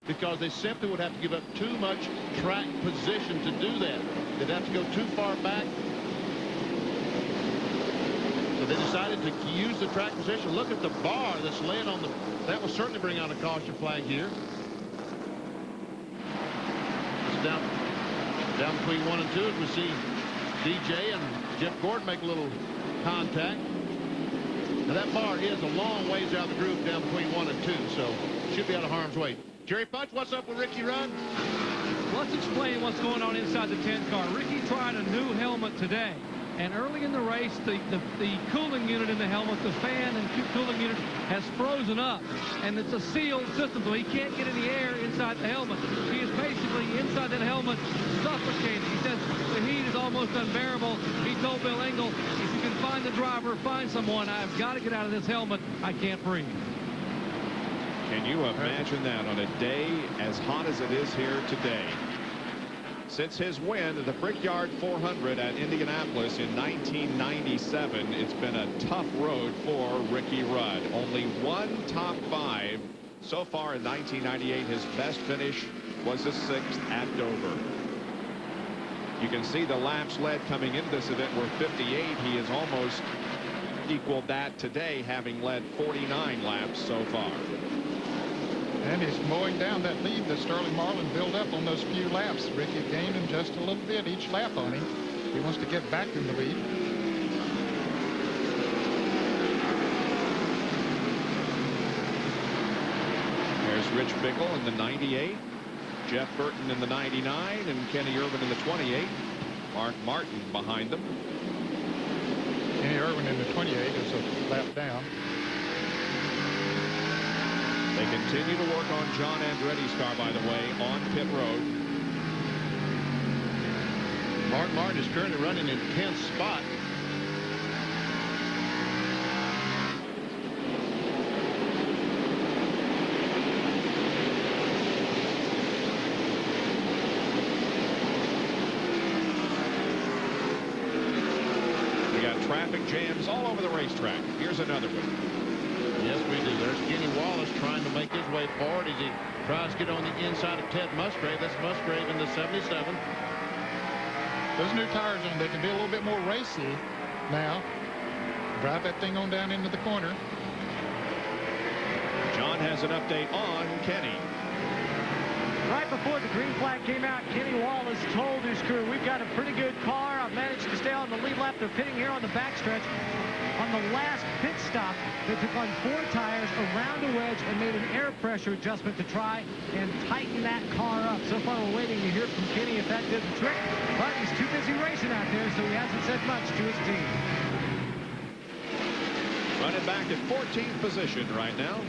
because they simply would have to give up too much track position to do that. They'd have to go too far back. So they decided to use the track position. Look at the bar that's laying on the... That will certainly bring out a caution flag here. It's down between 1 and 2 as we see DJ and Jeff Gordon make a little contact. Now that bar is a long ways out of the groove down between 1 and 2, so should be out of harm's way. Jerry Punch, what's up with Ricky Rudd? Let's explain what's going on inside the 10 car. Ricky tried a new helmet today. And early in the race, the cooling unit in the helmet, the fan and cooling unit has frozen up. And it's a sealed system, so he can't get any air inside the helmet. He is basically inside that helmet suffocated. He says the heat is almost unbearable. He told Bill Engel, if you can find the driver, find someone. I've got to get out of this helmet. I can't breathe. Can you imagine that on a day as hot as it is here today? Since his win at the Brickyard 400 at Indianapolis in 1997, it's been a tough road for Ricky Rudd. Only one top 5 so far in 1998. His best finish was a 6th at Dover. You can see the laps led coming into this event were 58. He has almost equaled that today, having led 49 laps so far. And he's mowing down that lead that Sterling Marlin built up on those few laps. Ricky gained him just a little bit each lap on him. He wants to get back in the lead. There's Rich Bickle in the 98, Jeff Burton in the 99, and Kenny Irwin in the 28. Mark Martin behind them. Kenny Irwin in the 28 is a lap down. They continue to work on John Andretti's car, by the way, on pit road. Mark Martin is currently running in 10th spot. We got traffic jams all over the racetrack. Here's another one. Yes, we do. There's Kenny Wallace trying to make his way forward as he tries to get on the inside of Ted Musgrave. That's Musgrave in the 77. Those new tires on, they can be a little bit more racy now. Drive that thing on down into the corner. John has an update on Kenny. Right before the green flag came out, Kenny Wallace told his crew, we've got a pretty good car. I've managed to stay on the lead lap. They're pitting here on the backstretch. On the last pit stop, they took on 4 tires around a wedge and made an air pressure adjustment to try and tighten that car up. So far, we're waiting to hear from Kenny if that did the trick. But he's too busy racing out there, so he hasn't said much to his team. Running back at 14th position right now.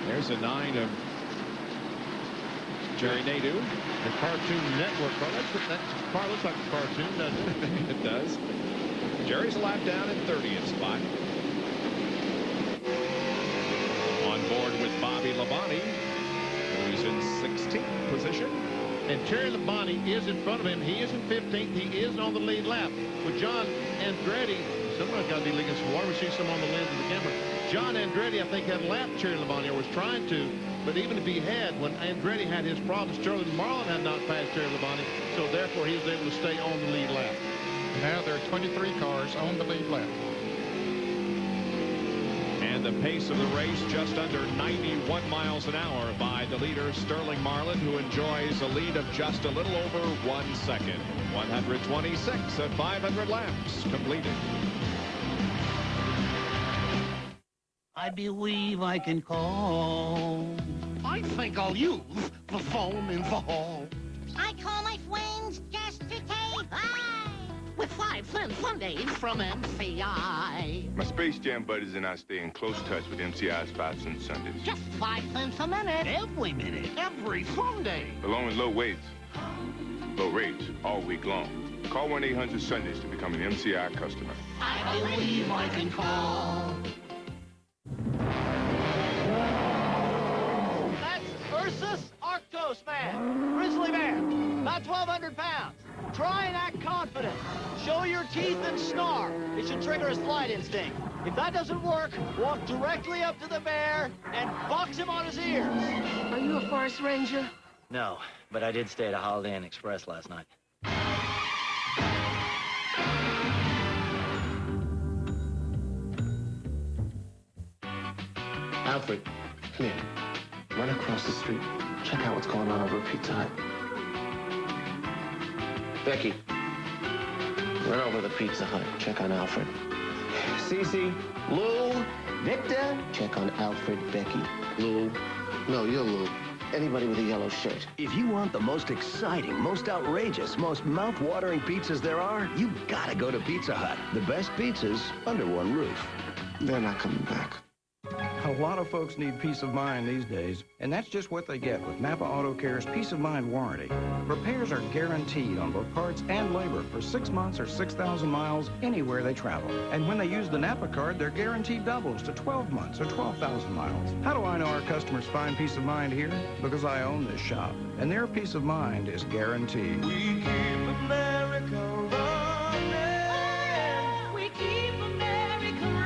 There's a 9 of Jerry Nadeau. The Cartoon Network car. That car looks like a cartoon, doesn't it? It does. Jerry's a lap down in 30th spot. On board with Bobby Labonte, who's in 16th position. And Terry Labonte is in front of him. He is in 15th. He is on the lead lap. With John Andretti, someone's got to be leaking some water. We see some on the lens of the camera. John Andretti, I think, had lapped Terry Labonte, or was trying to. But even if he had, when Andretti had his problems, Sterling Marlin had not passed Terry Labonte. So therefore, he was able to stay on the lead lap. Now there are 23 cars on the lead lap. And the pace of the race just under 91 miles an hour by the leader, Sterling Marlin, who enjoys a lead of just a little over 1 second. 126 at 500 laps completed. I believe I can call. I think I'll use the phone in the hall. I call my friends just to say bye. With 5-cent Sundays from MCI. My Space Jam buddies and I stay in close touch with MCI's 5-cent Sundays. Just 5 cents a minute. Every minute. Every Sunday. Along with low rates all week long. Call 1-800-Sundays to become an MCI customer. I believe I can call. That's Ursus Arctos man. Grizzly bear. About 1,200 pounds. Try and act confident. Show your teeth and snarl. It should trigger his flight instinct. If that doesn't work, walk directly up to the bear and box him on his ears. Are you a forest ranger? No, but I did stay at a Holiday Inn Express last night. Alfred, come here. Run across the street. Check out what's going on over at Pizza Hut. Becky, run over to Pizza Hut. Check on Alfred. Cece, Lou, Victor, check on Alfred, Becky. Lou. No, you're Lou. Anybody with a yellow shirt. If you want the most exciting, most outrageous, most mouth-watering pizzas there are, you gotta go to Pizza Hut. The best pizzas under one roof. They're not coming back. A lot of folks need peace of mind these days, and that's just what they get with Napa Auto Care's Peace of Mind warranty. Repairs are guaranteed on both parts and labor for 6 months or 6,000 miles anywhere they travel. And when they use the Napa card, their guarantee doubles to 12 months or 12,000 miles. How do I know our customers find peace of mind here? Because I own this shop, and their peace of mind is guaranteed. We keep America running. We keep America running.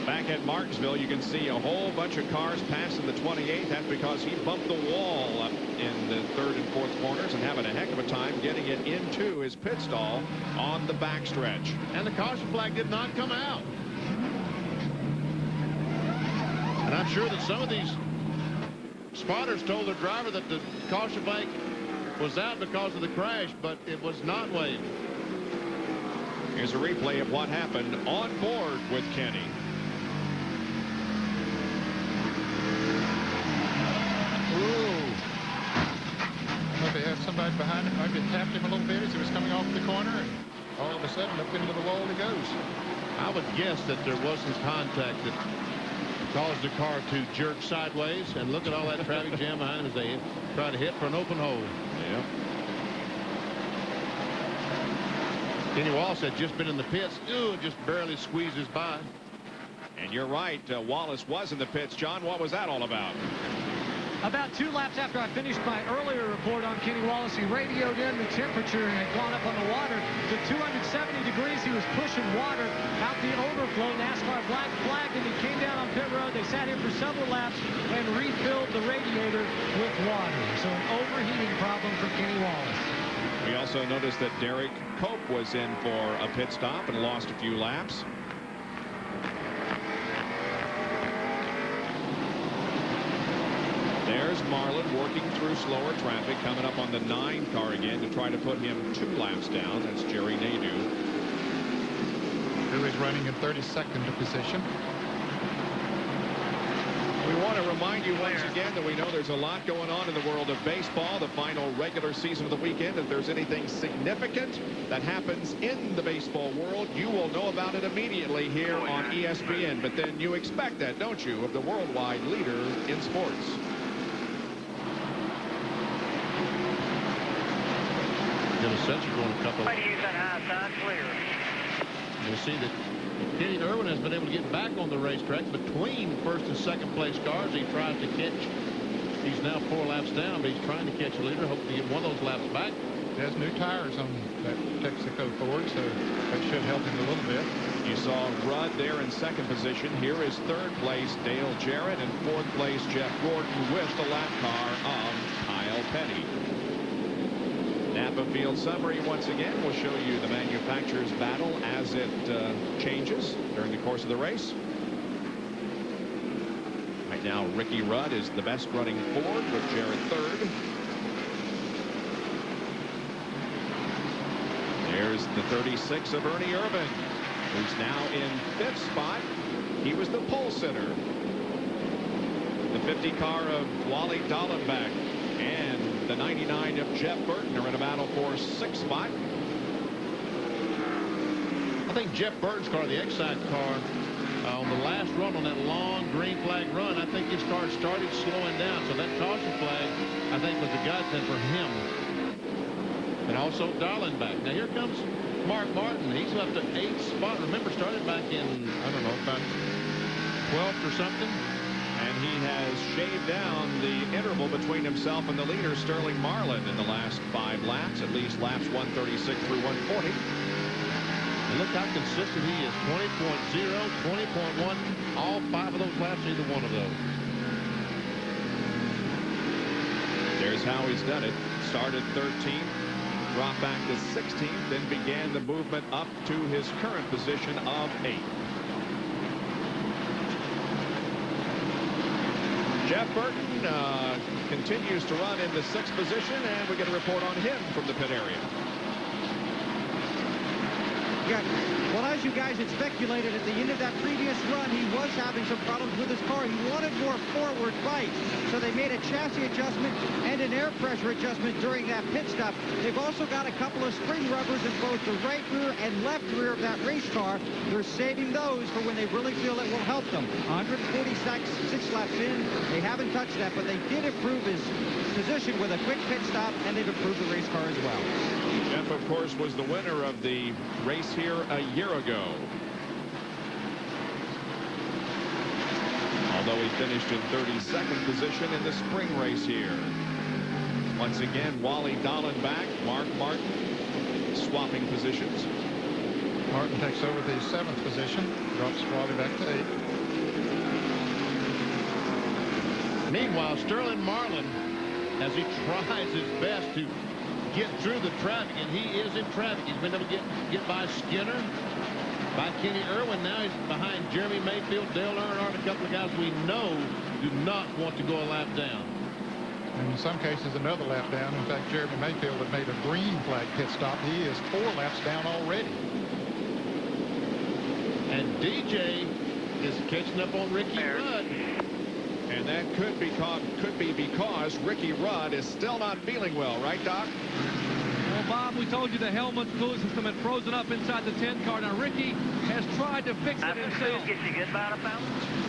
Back at Martinsville, you can see a whole bunch of cars passing the 28th. That's because he bumped the wall up in the third and fourth corners and having a heck of a time getting it into his pit stall on the backstretch. And the caution flag did not come out. And I'm sure that some of these spotters told their driver that the caution flag was out because of the crash, but it was not waved. Here's a replay of what happened on board with Kenny. Well, they had somebody behind him, maybe tapped him a little bit as he was coming off the corner, and all of a sudden up into the wall he goes. I would guess that there was some contact that caused the car to jerk sideways, and look at all that traffic jam behind him as they try to hit for an open hole. Yeah. Kenny Wallace had just been in the pits. Ooh, just barely squeezes by. And you're right, Wallace was in the pits. John, what was that all about? About 2 laps after I finished my earlier report on Kenny Wallace, he radioed in the temperature had gone up on the water to 270 degrees. He was pushing water out the overflow. NASCAR black flagged him. He came down on pit road. They sat him for several laps and refilled the radiator with water. So an overheating problem for Kenny Wallace. We also noticed that Derek Cope was in for a pit stop and lost a few laps. There's Marlin working through slower traffic, coming up on the 9 car again to try to put him 2 laps down. That's Jerry Nadeau. Who is running in 32nd position. We want to remind you once again that we know there's a lot going on in the world of baseball. The final regular season of the weekend. If there's anything significant that happens in the baseball world, you will know about it immediately here on ESPN. But then you expect that, don't you, of the worldwide leader in sports. Essentially going a couple. Clear. You'll see that Kenny Irwin has been able to get back on the racetrack between first and second place cars. He tries to catch. He's now 4 laps down, but he's trying to catch a leader, hoping to get one of those laps back. He has new tires on that Texaco Ford, so that should help him a little bit. You saw Rudd there in second position. Here is third place Dale Jarrett, and fourth place Jeff Gordon with the lap car of Kyle Petty. Napa Field summary once again will show you the manufacturer's battle as it changes during the course of the race. Right now, Ricky Rudd is the best running Ford with Jarrett third. There's the 36 of Ernie Irvan, who's now in 5th spot. He was the pole sitter. The 50 car of Wally Dallenbach and the 99 of Jeff Burton are in a battle for 6th spot. I think Jeff Burton's car, the Excite car, on the last run on that long green flag run, I think his car started slowing down. So that caution flag, I think, was a godsend for him. And also Dallenbach. Now here comes Mark Martin. He's up to 8th spot. Remember, started back in, I don't know, about 12th or something. And he has shaved down the interval between himself and the leader, Sterling Marlin, in the last 5 laps, at least laps 136 through 140. And look how consistent he is. 20.0, 20.1, all 5 of those laps, either one of those. There's how he's done it. Started 13th, dropped back to 16th, then began the movement up to his current position of 8th. Jeff Burton continues to run in the 6th position, and we get a report on him from the pit area. Yeah, well, as you guys had speculated at the end of that previous run, he was having some problems with his car. He wanted more forward bite, so they made a chassis adjustment and an air pressure adjustment during that pit stop. They've also got a couple of spring rubbers in both the right rear and left rear of that race car. They're saving those for when they really feel it will help them. 146 laps in, they haven't touched that, but they did improve his position with a quick pit stop, and they've improved the race car as well. Jeff, of course, was the winner of the race here a year ago. Although he finished in 32nd position in the spring race here. Once again, Wally Dahlin back, Mark Martin swapping positions. Martin takes over the 7th position, drops Wally back to 8th. Meanwhile, Sterling Marlin, as he tries his best to get through the traffic, and he is in traffic. He's been able to get by Skinner, by Kenny Irwin. Now he's behind Jeremy Mayfield, Dale Earnhardt, a couple of guys we know do not want to go a lap down. And in some cases, another lap down. In fact, Jeremy Mayfield had made a green flag pit stop. He is 4 laps down already. And DJ is catching up on Ricky Rudd. And that could be because Ricky Rudd is still not feeling well, right, Doc? Well, Bob, we told you the helmet cooling system had frozen up inside the 10 car. Now, Ricky has tried to fix it himself.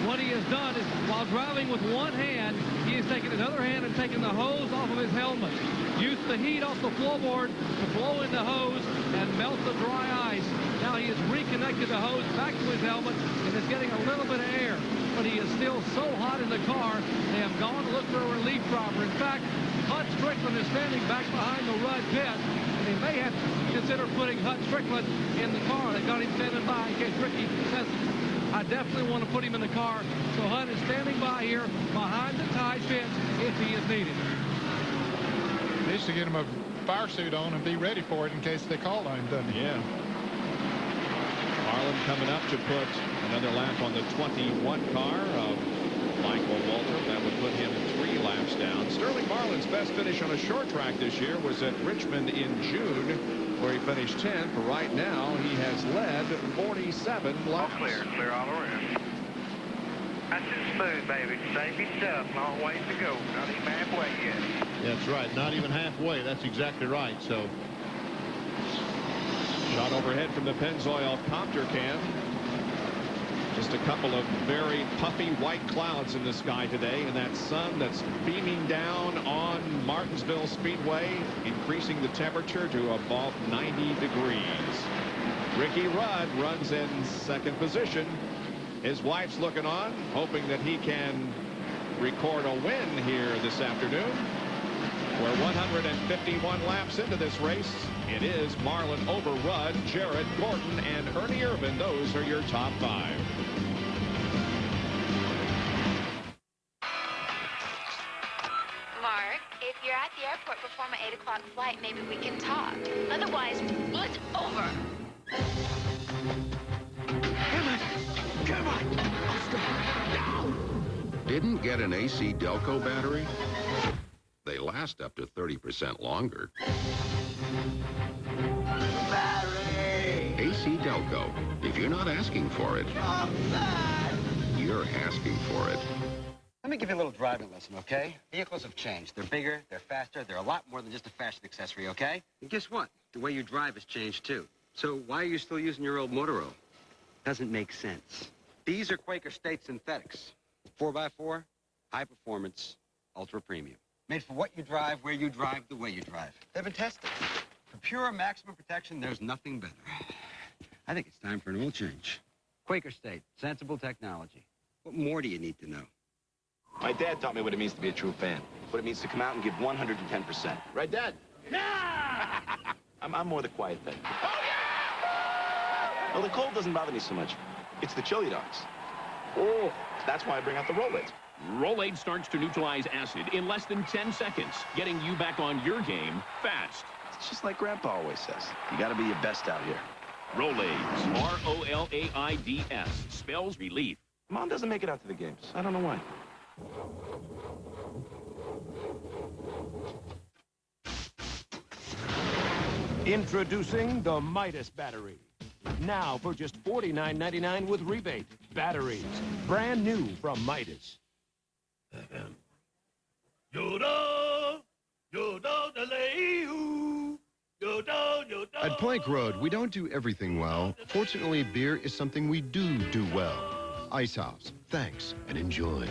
What he has done is, while driving with one hand, he has taken his other hand and taken the hose off of his helmet. Used the heat off the floorboard to blow in the hose and melt the dry ice. Now he has reconnected the hose back to his helmet and is getting a little bit of air. But he is still so hot in the car, they have gone to look for a relief dropper. In fact, Hut Strickland is standing back behind the Rudd pit, and they may have to consider putting Hut Strickland in the car. They've got him standing by in case Ricky says, I definitely want to put him in the car. So Hut is standing by here behind the tie fence if he is needed. Needs to get him a fire suit on and be ready for it in case they call on him, doesn't he? Yeah. Marlin coming up to put another lap on the 21 car of Michael Walter. That would put him 3 laps down. Sterling Marlin's best finish on a short track this year was at Richmond in June, where he finished 10th. But right now, he has led 47 laps. All clear all around. That's just smooth, baby. Safety stuff. Long ways to go. Not even halfway yet. That's right. Not even halfway. That's exactly right. So, shot overhead from the Pennzoil copter cam. Just a couple of very puffy white clouds in the sky today, and that sun that's beaming down on Martinsville Speedway, increasing the temperature to above 90 degrees. Ricky Rudd runs in 2nd position. His wife's looking on, hoping that he can record a win here this afternoon. We're 151 laps into this race. It is Marlin over Rudd, Jarrett, Gordon, and Ernie Irvan. Those are your top 5. Mark, if you're at the airport before my 8 o'clock flight, maybe we can talk. Otherwise, it's over. Come on! I'll stop. Now! Didn't get an AC Delco battery? They last up to 30% longer. Barry! AC Delco. If you're not asking for it, you're asking for it. Let me give you a little driving lesson, okay? Vehicles have changed. They're bigger, they're faster, they're a lot more than just a fashion accessory, okay? And guess what? The way you drive has changed, too. So why are you still using your old Motorola? Doesn't make sense. These are Quaker State synthetics. 4x4, high performance, ultra premium. Made for what you drive, where you drive, the way you drive. They've been tested. For pure maximum protection, there's nothing better. I think it's time for an oil change. Quaker State, sensible technology. What more do you need to know? My dad taught me what it means to be a true fan. What it means to come out and give 110%. Right, Dad? Yeah! I'm more the quiet type. Oh, yeah! Well, the cold doesn't bother me so much. It's the chili dogs. Oh, that's why I bring out the Rolaids. Rolade starts to neutralize acid in less than 10 seconds, getting you back on your game fast. It's just like Grandpa always says. You gotta be your best out here. Rolaids, R-O-L-A-I-D-S, spells relief. Mom doesn't make it out to the games. I don't know why. Introducing the Midas battery. Now for just $49.99 with rebate. Batteries, brand new from Midas. At Plank Road, we don't do everything well. Fortunately, beer is something we do well. Ice House, thanks and enjoy.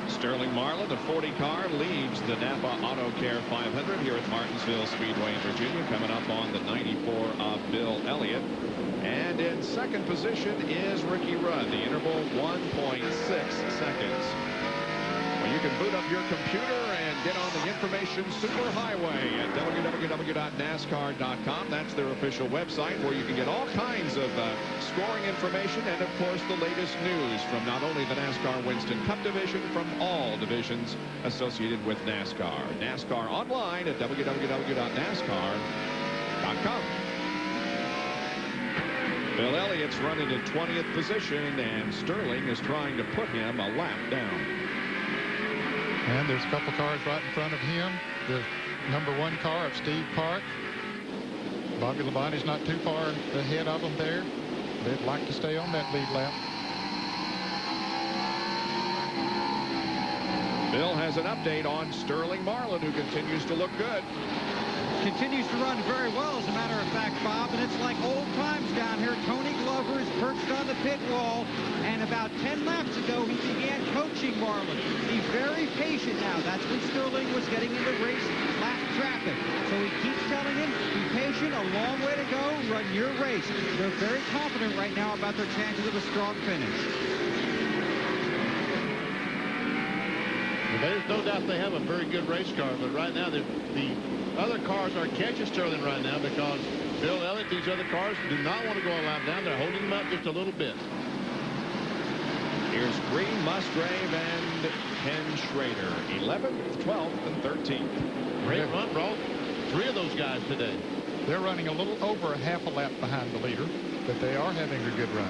Sterling Marlin, the 40 car, leads the Napa Auto Care 500 here at Martinsville Speedway in Virginia, coming up on the 94 of Bill Elliott. And in second position is Ricky Rudd, the interval 1.6 seconds. Well, you can boot up your computer and get on the information superhighway at www.nascar.com. That's their official website where you can get all kinds of scoring information and, of course, the latest news from not only the NASCAR Winston Cup division, from all divisions associated with NASCAR. NASCAR online at www.nascar.com. Bill Elliott's running in 20th position, and Sterling is trying to put him a lap down. And there's a couple cars right in front of him. The #1 car of Steve Park. Bobby Labonte's not too far ahead of them there. They'd like to stay on that lead lap. Bill has an update on Sterling Marlin, who continues to look good. Continues to run very well, as a matter of fact, Bob, and it's like old times down here. Tony Glover is perched on the pit wall, and about 10 laps ago, he began coaching Marlin. He's very patient now. That's when Sterling was getting into race lap traffic. So he keeps telling him, be patient, a long way to go, run your race. They're very confident right now about their chances of a strong finish. There's no doubt they have a very good race car, but right now the other cars are catching Sterling right now because Bill Elliott, these other cars do not want to go a lap down. They're holding him up just a little bit. Here's Green, Musgrave, and Ken Schrader, 11th, 12th, and 13th. Great run, bro. 3 of those guys today. They're running a little over a half a lap behind the leader, but they are having a good run.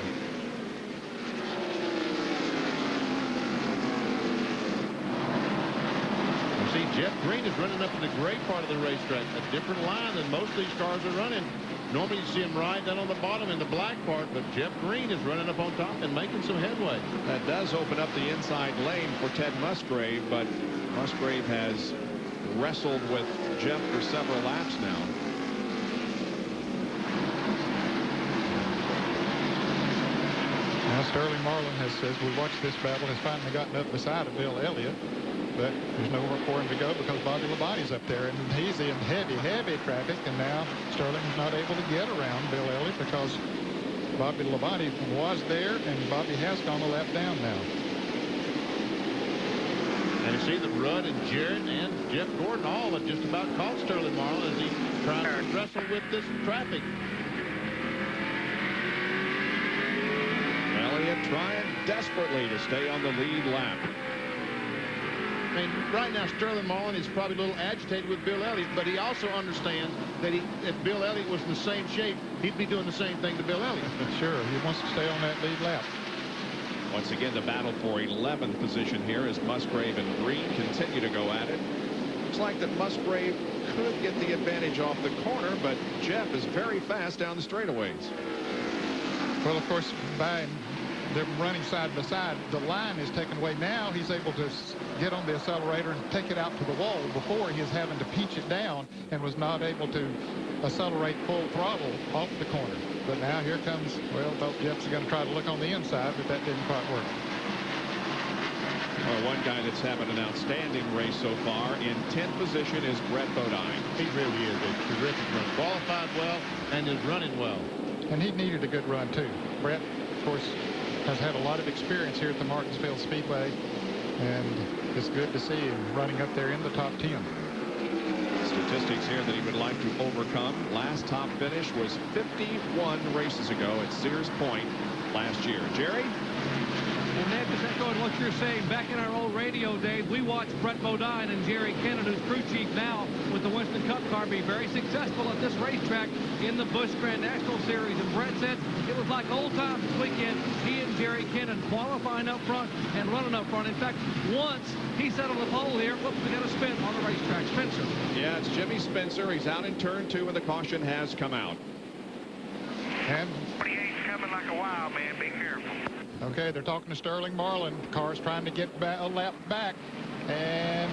See, Jeff Green is running up in the gray part of the racetrack, a different line than most of these cars are running. Normally you see him right down on the bottom in the black part, but Jeff Green is running up on top and making some headway. That does open up the inside lane for Ted Musgrave, but Musgrave has wrestled with Jeff for several laps now. Now Sterling Marlin has, as we watch this battle, has finally gotten up beside of Bill Elliott. But there's nowhere for him to go because Bobby Labonte's up there, and he's in heavy traffic, and now Sterling is not able to get around Bill Elliott because Bobby Labonte was there, and Bobby has gone a lap down now. And you see that Rudd and Jarrett and Jeff Gordon all have just about caught Sterling Marlin as he tries to wrestle with this traffic. Elliott trying desperately to stay on the lead lap. I mean, right now, Sterling Marlin is probably a little agitated with Bill Elliott, but he also understands that if Bill Elliott was in the same shape, he'd be doing the same thing to Bill Elliott. Sure, he wants to stay on that lead lap. Once again, the battle for 11th position here as Musgrave and Green continue to go at it. Looks like that Musgrave could get the advantage off the corner, but Jeff is very fast down the straightaways. Well, of course, by them running side by side, the line is taken away. Now he's able to get on the accelerator and take it out to the wall. Before, he was having to pinch it down and was not able to accelerate full throttle off the corner. But now here comes, well, Jeff's going to try to look on the inside, but that didn't quite work. Well, one guy that's having an outstanding race so far in 10th position is Brett Bodine. He really is a terrific run. Qualified well and is running well. And he needed a good run, too. Brett of course, has had a lot of experience here at the Martinsville Speedway, and it's good to see him running up there in the top 10. Statistics here that he would like to overcome. Last top finish was 51 races ago at Sears Point last year. Jerry? Well, Ned, just echoing what you're saying, back in our old radio days, we watched Brett Bodine and Jerry Kennan, who's crew chief now with the Winston Cup car, be very successful at this racetrack in the Busch Grand National Series. And Brett said it was like old times this weekend. He and Jerry Kennan qualifying up front and running up front. In fact, once he sat on the pole here, whoops, we got a spin on the racetrack. Spencer. Yeah, it's Jimmy Spencer. He's out in turn 2, and the caution has come out. And He ain't coming like a wild man. Be careful. okay, they're talking to Sterling Marlin. The car's trying to get a lap back, and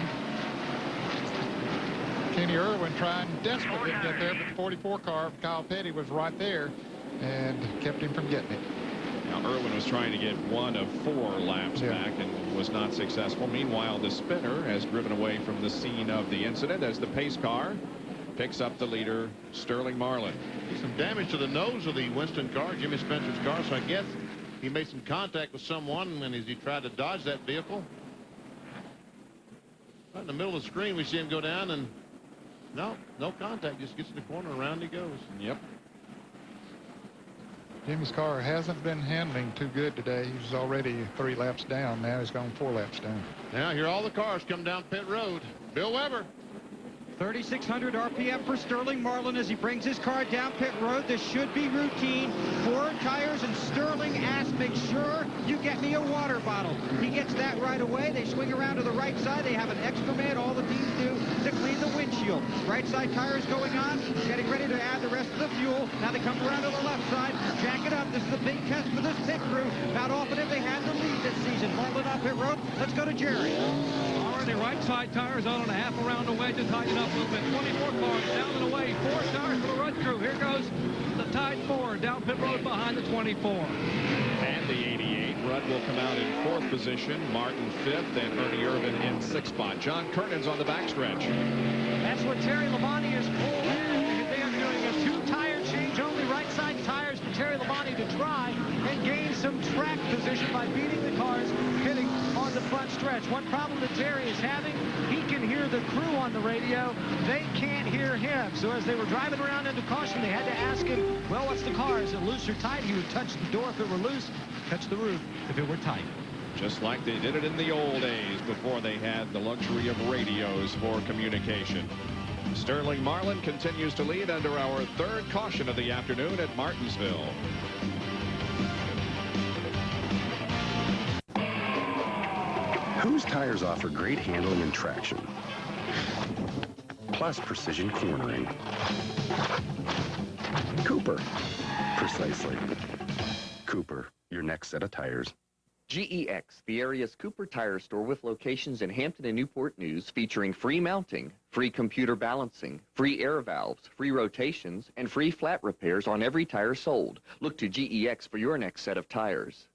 Kenny Irwin trying desperately to get there, but the 44 car, Kyle Petty, was right there and kept him from getting it. Now, Irwin was trying to get 1 of 4 laps back and was not successful. Meanwhile, the spinner has driven away from the scene of the incident as the pace car picks up the leader, Sterling Marlin. Some damage to the nose of the Winston car, Jimmy Spencer's car, so I guess he made some contact with someone when he tried to dodge that vehicle. Right in the middle of the screen, we see him go down, and no contact. Just gets in the corner, around he goes. Yep. Jimmy's car hasn't been handling too good today. He's already 3 laps down. Now he's gone 4 laps down. Now here all the cars come down pit road. Bill Weber. 3,600 RPM for Sterling Marlin as he brings his car down pit road. This should be routine. 4 tires, and Sterling asks, make sure you get me a water bottle. He gets that right away. They swing around to the right side. They have an extra man, all the teams do, to clean the windshield. Right side tires going on, getting ready to add the rest of the fuel. Now they come around to the left side, jack it up. This is a big test for this pit crew. Not often have they had the lead this season. Marlin on pit road. Let's go to Jerry. Already right side tires on and a half around the wedge to tighten up a little bit. 24 cars down and away. 4 tires for the Rudd crew. Here goes the Tide 4 down pit road behind the 24. And the 88. Rudd will come out in 4th position. Martin 5th, and Ernie Irvin in 6th spot. John Kernan's on the backstretch. That's what Terry Labonte is for. They are doing a 2-tire change, only right side tires for Terry Labonte to try and gain some track position by beating the cars hitting on the front stretch. One problem that Terry is having, he can hear the crew on the radio. They can't hear him. So as they were driving around into caution, they had to ask him, well, what's the car? Is it loose or tight? He would touch the door if it were loose, touch the roof if it were tight. Just like they did it in the old days before they had the luxury of radios for communication. Sterling Marlin continues to lead under our 3rd caution of the afternoon at Martinsville. Whose tires offer great handling and traction, plus precision cornering? Cooper. Precisely. Cooper, your next set of tires. GEX, the area's Cooper tire store with locations in Hampton and Newport News, featuring free mounting, free computer balancing, free air valves, free rotations, and free flat repairs on every tire sold. Look to GEX for your next set of tires.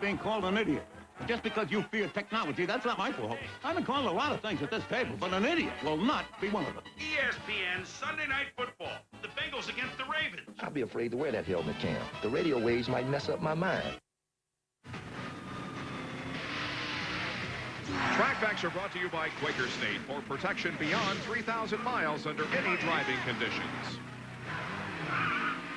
Being called an idiot. Just because you fear technology, that's not my fault. I've been called a lot of things at this table, but an idiot will not be one of them. ESPN Sunday Night Football. The Bengals against the Ravens. I'll be afraid to wear that helmet, Cam. The radio waves might mess up my mind. Trackbacks are brought to you by Quaker State for protection beyond 3,000 miles under any driving conditions.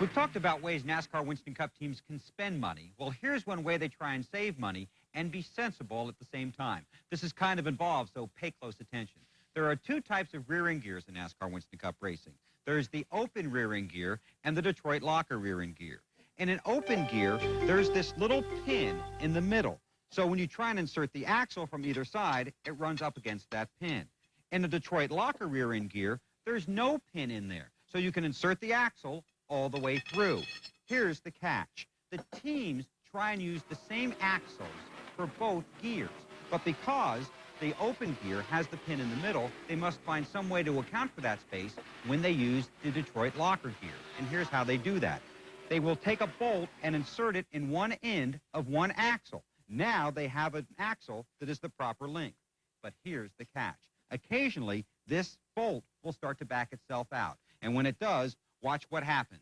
We've talked about ways NASCAR Winston Cup teams can spend money. Well, here's one way they try and save money and be sensible at the same time. This is kind of involved, so pay close attention. There are 2 types of rear-end gears in NASCAR Winston Cup racing. there's the open rear-end gear and the Detroit locker rear-end gear. In an open gear, there's this little pin in the middle. So when you try and insert the axle from either side, it runs up against that pin. In the Detroit locker rear-end gear, there's no pin in there. So you can insert the axle all the way through. Here's the catch. The teams try and use the same axles for both gears. But because the open gear has the pin in the middle, they must find some way to account for that space when they use the Detroit locker gear. And here's how they do that. They will take a bolt and insert it in one end of one axle. Now they have an axle that is the proper length. But here's the catch. Occasionally, this bolt will start to back itself out. And when it does, watch what happens.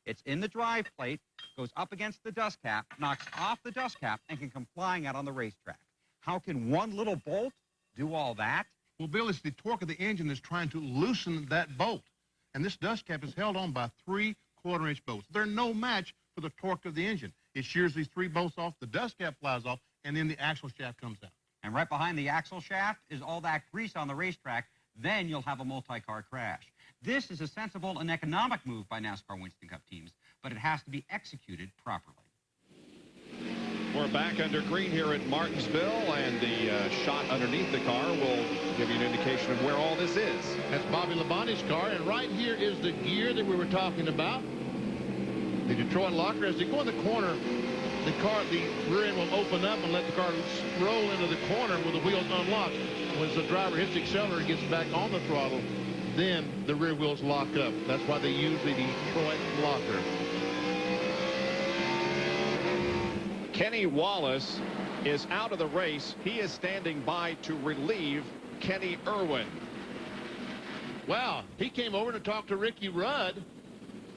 It's in the drive plate, goes up against the dust cap, knocks off the dust cap, and can come flying out on the racetrack. How can one little bolt do all that? Well, Bill, it's the torque of the engine that's trying to loosen that bolt. And this dust cap is held on by 3/4-inch bolts. They're no match for the torque of the engine. It shears these 3 bolts off, the dust cap flies off, and then the axle shaft comes out. And right behind the axle shaft is all that grease on the racetrack. Then you'll have a multi-car crash. This is a sensible and economic move by NASCAR Winston Cup teams, but it has to be executed properly. We're back under green here at Martinsville, and the shot underneath the car will give you an indication of where all this is. That's Bobby Labonte's car, and right here is the gear that we were talking about. The Detroit locker, as they go in the corner, the rear end will open up and let the car roll into the corner with the wheels unlocked. When the driver hits the accelerator, gets back on the throttle, then the rear wheels lock up. That's why they use the Detroit locker. Kenny Wallace is out of the race. He is standing by to relieve Kenny Irwin. Wow, he came over to talk to Ricky Rudd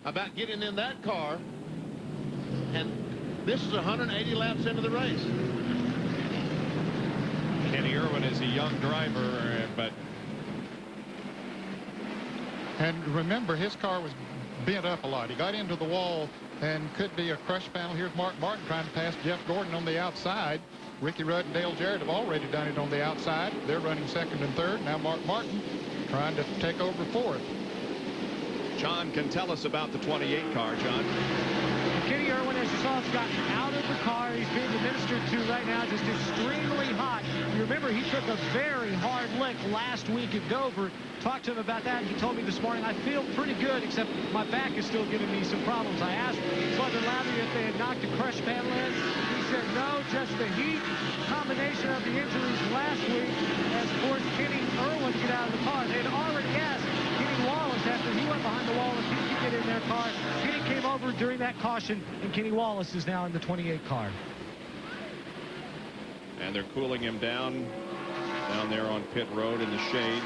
about getting in that car, and this is 180 laps into the race. Kenny Irwin is a young driver, but... And remember, his car was bent up a lot. He got into the wall and could be a crush panel. Here's Mark Martin trying to pass Jeff Gordon on the outside. Ricky Rudd and Dale Jarrett have already done it on the outside. They're running second and third. Now Mark Martin trying to take over fourth. John can tell us about the 28 car, John. Kenny Irwin, as you saw, has gotten out of the car. He's being administered to right now, just extremely hot. You remember he took a very hard lick last week at Dover. Talked to him about that, and he told me this morning, I feel pretty good, except my back is still giving me some problems. I asked Slugger Lavey if they had knocked the crush panel in. He said no, just the heat, combination of the injuries last week has forced Kenny Irwin to get out of the car. They had already asked Kenny Wallace after he went behind the wall if he could get in their car. Kenny came over during that caution, and Kenny Wallace is now in the 28 car. And they're cooling him down there on pit road in the shade.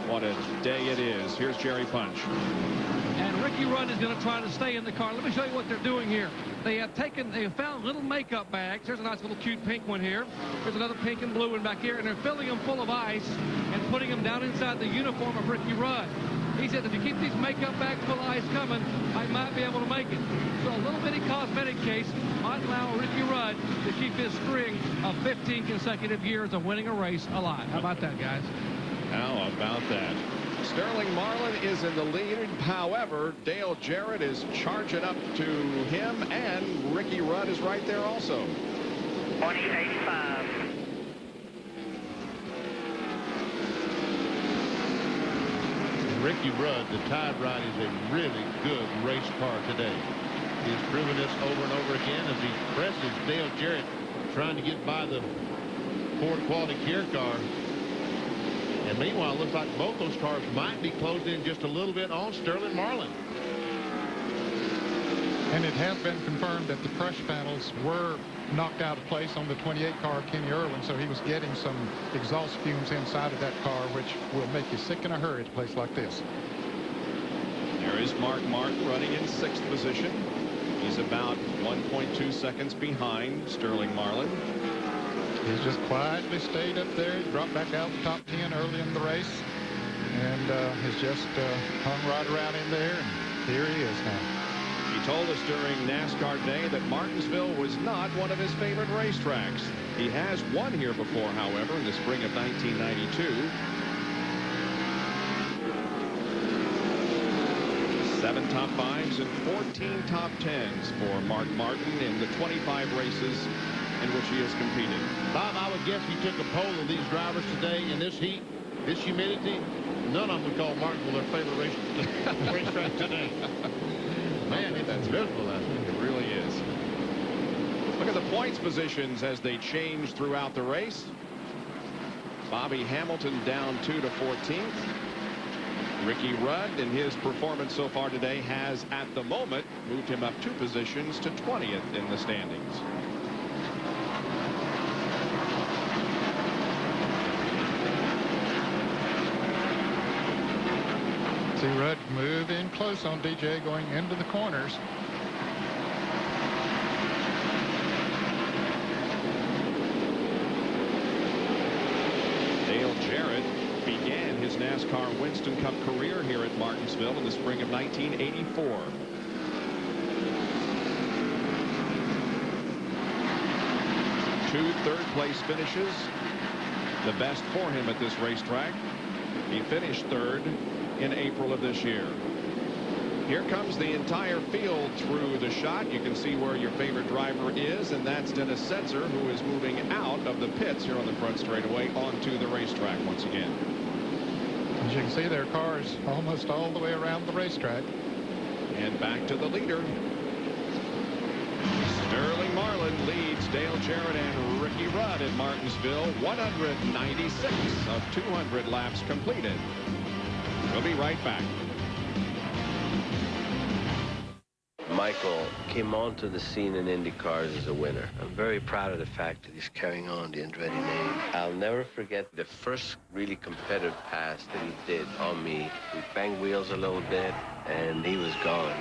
What a day it is. Here's Jerry Punch. And Ricky Rudd is going to try to stay in the car. Let me show you what they're doing here. They have found little makeup bags. There's a nice little cute pink one here. There's another pink and blue one back here. And they're filling them full of ice and putting them down inside the uniform of Ricky Rudd. He said if you keep these makeup bags full of ice coming, I might be able to make it. So a little bitty cosmetic case might allow Ricky Rudd to keep his string of 15 consecutive years of winning a race alive. How about that, guys? How about that? Sterling Marlin is in the lead. However, Dale Jarrett is charging up to him, and Ricky Rudd is right there also. 2085. Ricky Rudd, the Tide Rod, is a really good race car today. He's proven this over and over again as he presses Dale Jarrett trying to get by the Ford Quality Care car. And meanwhile, it looks like both those cars might be closed in just a little bit on Sterling Marlin. And it has been confirmed that the crush panels were knocked out of place on the 28 car of Kenny Irwin, so he was getting some exhaust fumes inside of that car, which will make you sick in a hurry at a place like this. There is Mark Martin running in 6th position. He's about 1.2 seconds behind Sterling Marlin. He's just quietly stayed up there. He dropped back out the top 10 early in the race, and has just hung right around in there, and here he is now. He told us during NASCAR Day that Martinsville was not one of his favorite racetracks. He has won here before, however, in the spring of 1992. 7 top 5s and 14 top 10s for Mark Martin in the 25 races in which he has competed. Bob, I would guess if you took a poll of these drivers today in this heat, this humidity, none of them would call Martinsville their favorite racetrack today. Man, it's miserable out there. It really is. Look at the points positions as they change throughout the race. Bobby Hamilton down 2 to 14th. Ricky Rudd, in his performance so far today, has at the moment moved him up 2 positions to 20th in the standings. See Rudd move in close on DJ going into the corners. Dale Jarrett began his NASCAR Winston Cup career here at Martinsville in the spring of 1984. Two third-place finishes, the best for him at this racetrack. He finished 3rd in April of this year. Here comes the entire field through the shot. You can see where your favorite driver is, and that's Dennis Setzer, who is moving out of the pits here on the front straightaway onto the racetrack once again. As you can see, their cars almost all the way around the racetrack. And back to the leader. Sterling Marlin leads Dale Jarrett and Ricky Rudd at Martinsville. 196 of 200 laps completed. We'll be right back. Michael came onto the scene in Indy cars as a winner. I'm very proud of the fact that he's carrying on the Andretti name. I'll never forget the first really competitive pass that he did on me. We banged wheels a little bit, and he was gone.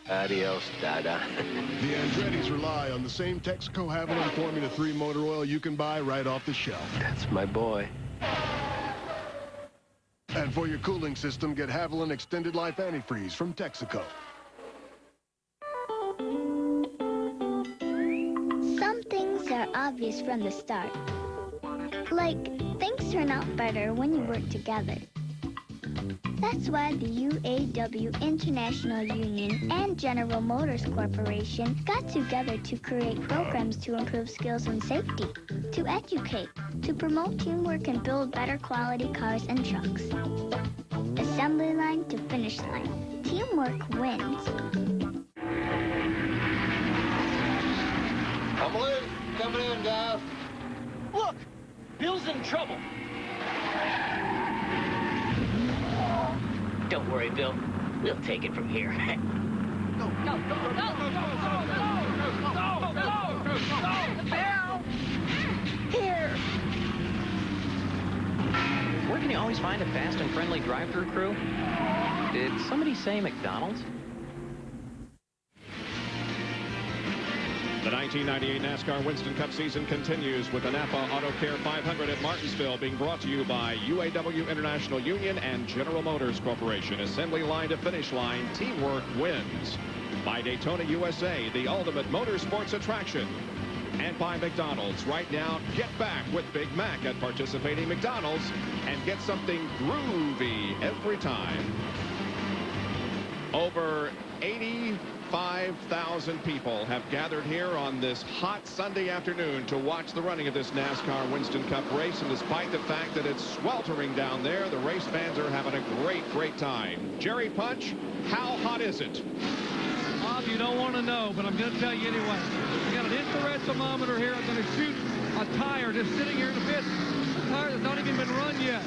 Adios, Dada. The Andrettis rely on the same Texaco Haviland Formula 3 motor oil you can buy right off the shelf. That's my boy. And for your cooling system, get Haviland Extended Life Antifreeze from Texaco. Some things are obvious from the start. Like, things turn out better when you work together. That's why the UAW International Union and General Motors Corporation got together to create programs to improve skills and safety, to educate, to promote teamwork and build better quality cars and trucks. Assembly line to finish line. Teamwork wins. I'm loose. Coming in, guys. Look! Bill's in trouble. Don't worry, Bill. We'll take it from here. Go, go, go, go, go, go, go, go, go, go, go, Bill! Here! Where can you always find a fast and friendly drive-thru crew? Did somebody say McDonald's? The 1998 NASCAR Winston Cup season continues with the Napa Auto Care 500 at Martinsville, being brought to you by UAW International Union and General Motors Corporation. Assembly line to finish line, teamwork wins. By Daytona USA, the ultimate motorsports attraction. And by McDonald's. Right now, get back with Big Mac at participating McDonald's and get something groovy every time. Over 85,000 people have gathered here on this hot Sunday afternoon to watch the running of this NASCAR Winston Cup race. And despite the fact that it's sweltering down there, the race fans are having a great time. Jerry Punch, how hot is it? Bob, you don't want to know, but I'm going to tell you anyway. We got an infrared thermometer here. I'm going to shoot a tire just sitting here in the pit. The tire has not even been run yet.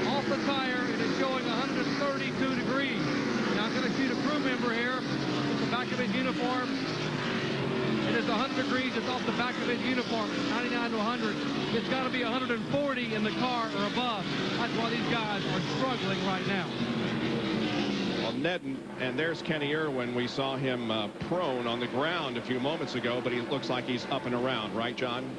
Off the tire, it is showing 132 degrees. Now I'm going to shoot a crew member here with the back of his uniform. It is 100 degrees. It's off the back of his uniform. 99 to 100. It's got to be 140 in the car or above. That's why these guys are struggling right now. Well, Ned, and there's Kenny Irwin. We saw him prone on the ground a few moments ago, but he looks like he's up and around, right, John?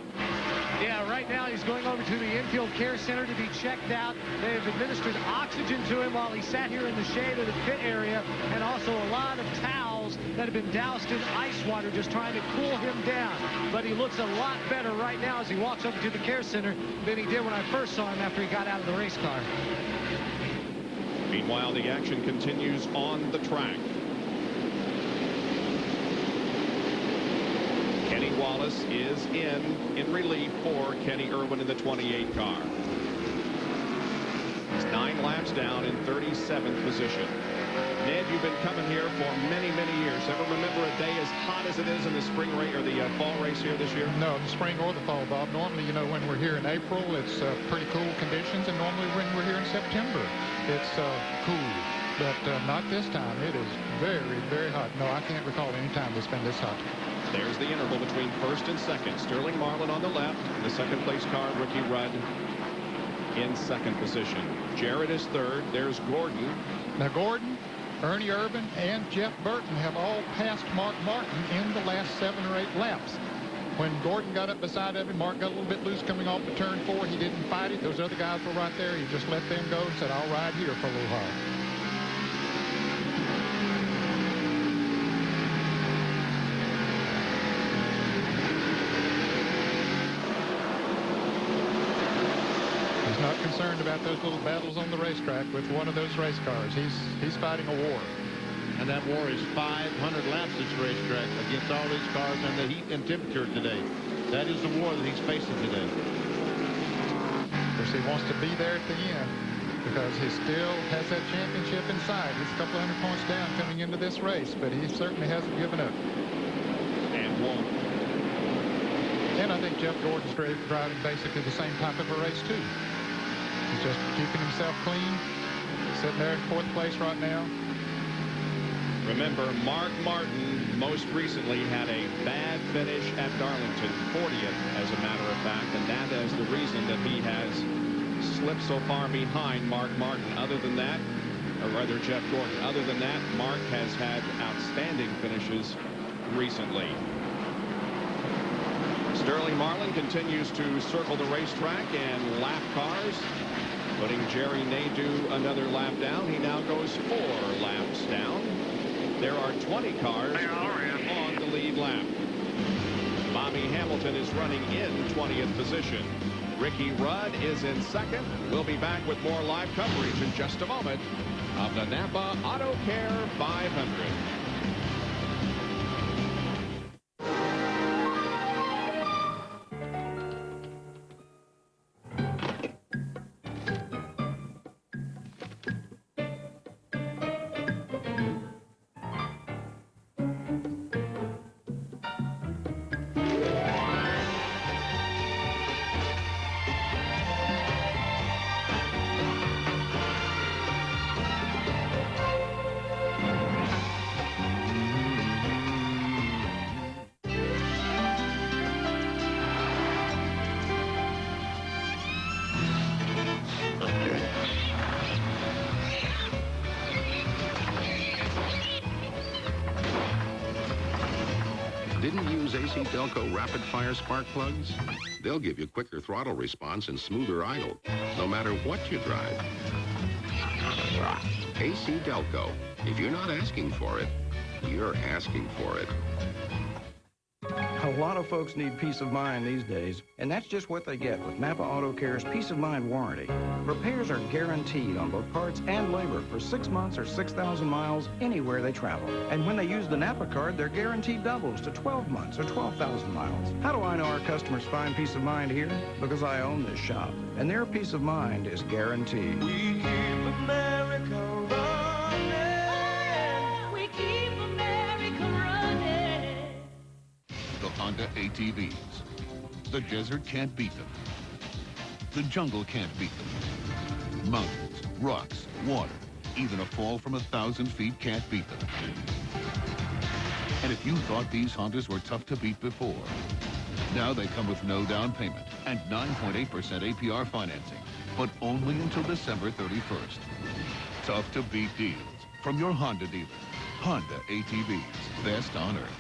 Yeah, right now he's going over to the infield care center to be checked out. They have administered oxygen to him while he sat here in the shade of the pit area, and also a lot of towels that have been doused in ice water just trying to cool him down. But he looks a lot better right now as he walks over to the care center than he did when I first saw him after he got out of the race car. Meanwhile, the action continues on the track. Kenny Wallace is in relief for Kenny Irwin in the 28 car. He's 9 laps down in 37th position. Ned, you've been coming here for many, many years. Ever remember a day as hot as it is in the spring race or the fall race here this year? No, the spring or the fall, Bob. Normally, you know, when we're here in April, it's pretty cool conditions, and normally when we're here in September, it's cool. But not this time. It is very, very hot. No, I can't recall any time it's been this hot. There's the interval between first and second. Sterling Marlin on the left. The second place car, Ricky Rudd, in second position. Jarrett is third. There's Gordon. Now, Gordon, Ernie Irvin, and Jeff Burton have all passed Mark Martin in the last 7 or 8 laps. When Gordon got up beside of him, Mark got a little bit loose coming off the turn 4. He didn't fight it. Those other guys were right there. He just let them go and said, I'll ride here for a little while. Not concerned about those little battles on the racetrack with one of those race cars. He's fighting a war. And that war is 500 laps this racetrack against all these cars and the heat and temperature today. That is the war that he's facing today. Of course, he wants to be there at the end because he still has that championship in sight. He's a couple hundred points down coming into this race, but he certainly hasn't given up. And won't. And I think Jeff Gordon's driving basically the same type of a race, too. He's just keeping himself clean, sitting there in 4th place right now. Remember, Mark Martin most recently had a bad finish at Darlington, 40th, as a matter of fact, and that is the reason that he has slipped so far behind Mark Martin. Other than that, or rather Jeff Gordon, other than that, Mark has had outstanding finishes recently. Sterling Marlin continues to circle the racetrack and lap cars, putting Jerry Nadeau another lap down. He now goes 4 laps down. There are 20 cars on the lead lap. Bobby Hamilton is running in 20th position. Ricky Rudd is in second. We'll be back with more live coverage in just a moment of the Napa Auto Care 500. Didn't use AC Delco rapid fire spark plugs? They'll give you quicker throttle response and smoother idle, no matter what you drive. AC Delco. If you're not asking for it, you're asking for it. A lot of folks need peace of mind these days, and that's just what they get with Napa Auto Care's Peace of Mind warranty. Repairs are guaranteed on both parts and labor for 6 months or 6,000 miles anywhere they travel. And when they use the Napa card, their guarantee doubles to 12 months or 12,000 miles. How do I know our customers find peace of mind here? Because I own this shop, and their peace of mind is guaranteed. We keep America running. We keep America running. The Honda ATVs. The desert can't beat them. The jungle can't beat them. Mountains, rocks, water, even a fall from 1,000 feet can't beat them. And if you thought these Hondas were tough to beat before, now they come with no down payment and 9.8% APR financing, but only until December 31st. Tough to beat deals from your Honda dealer. Honda ATVs, best on earth.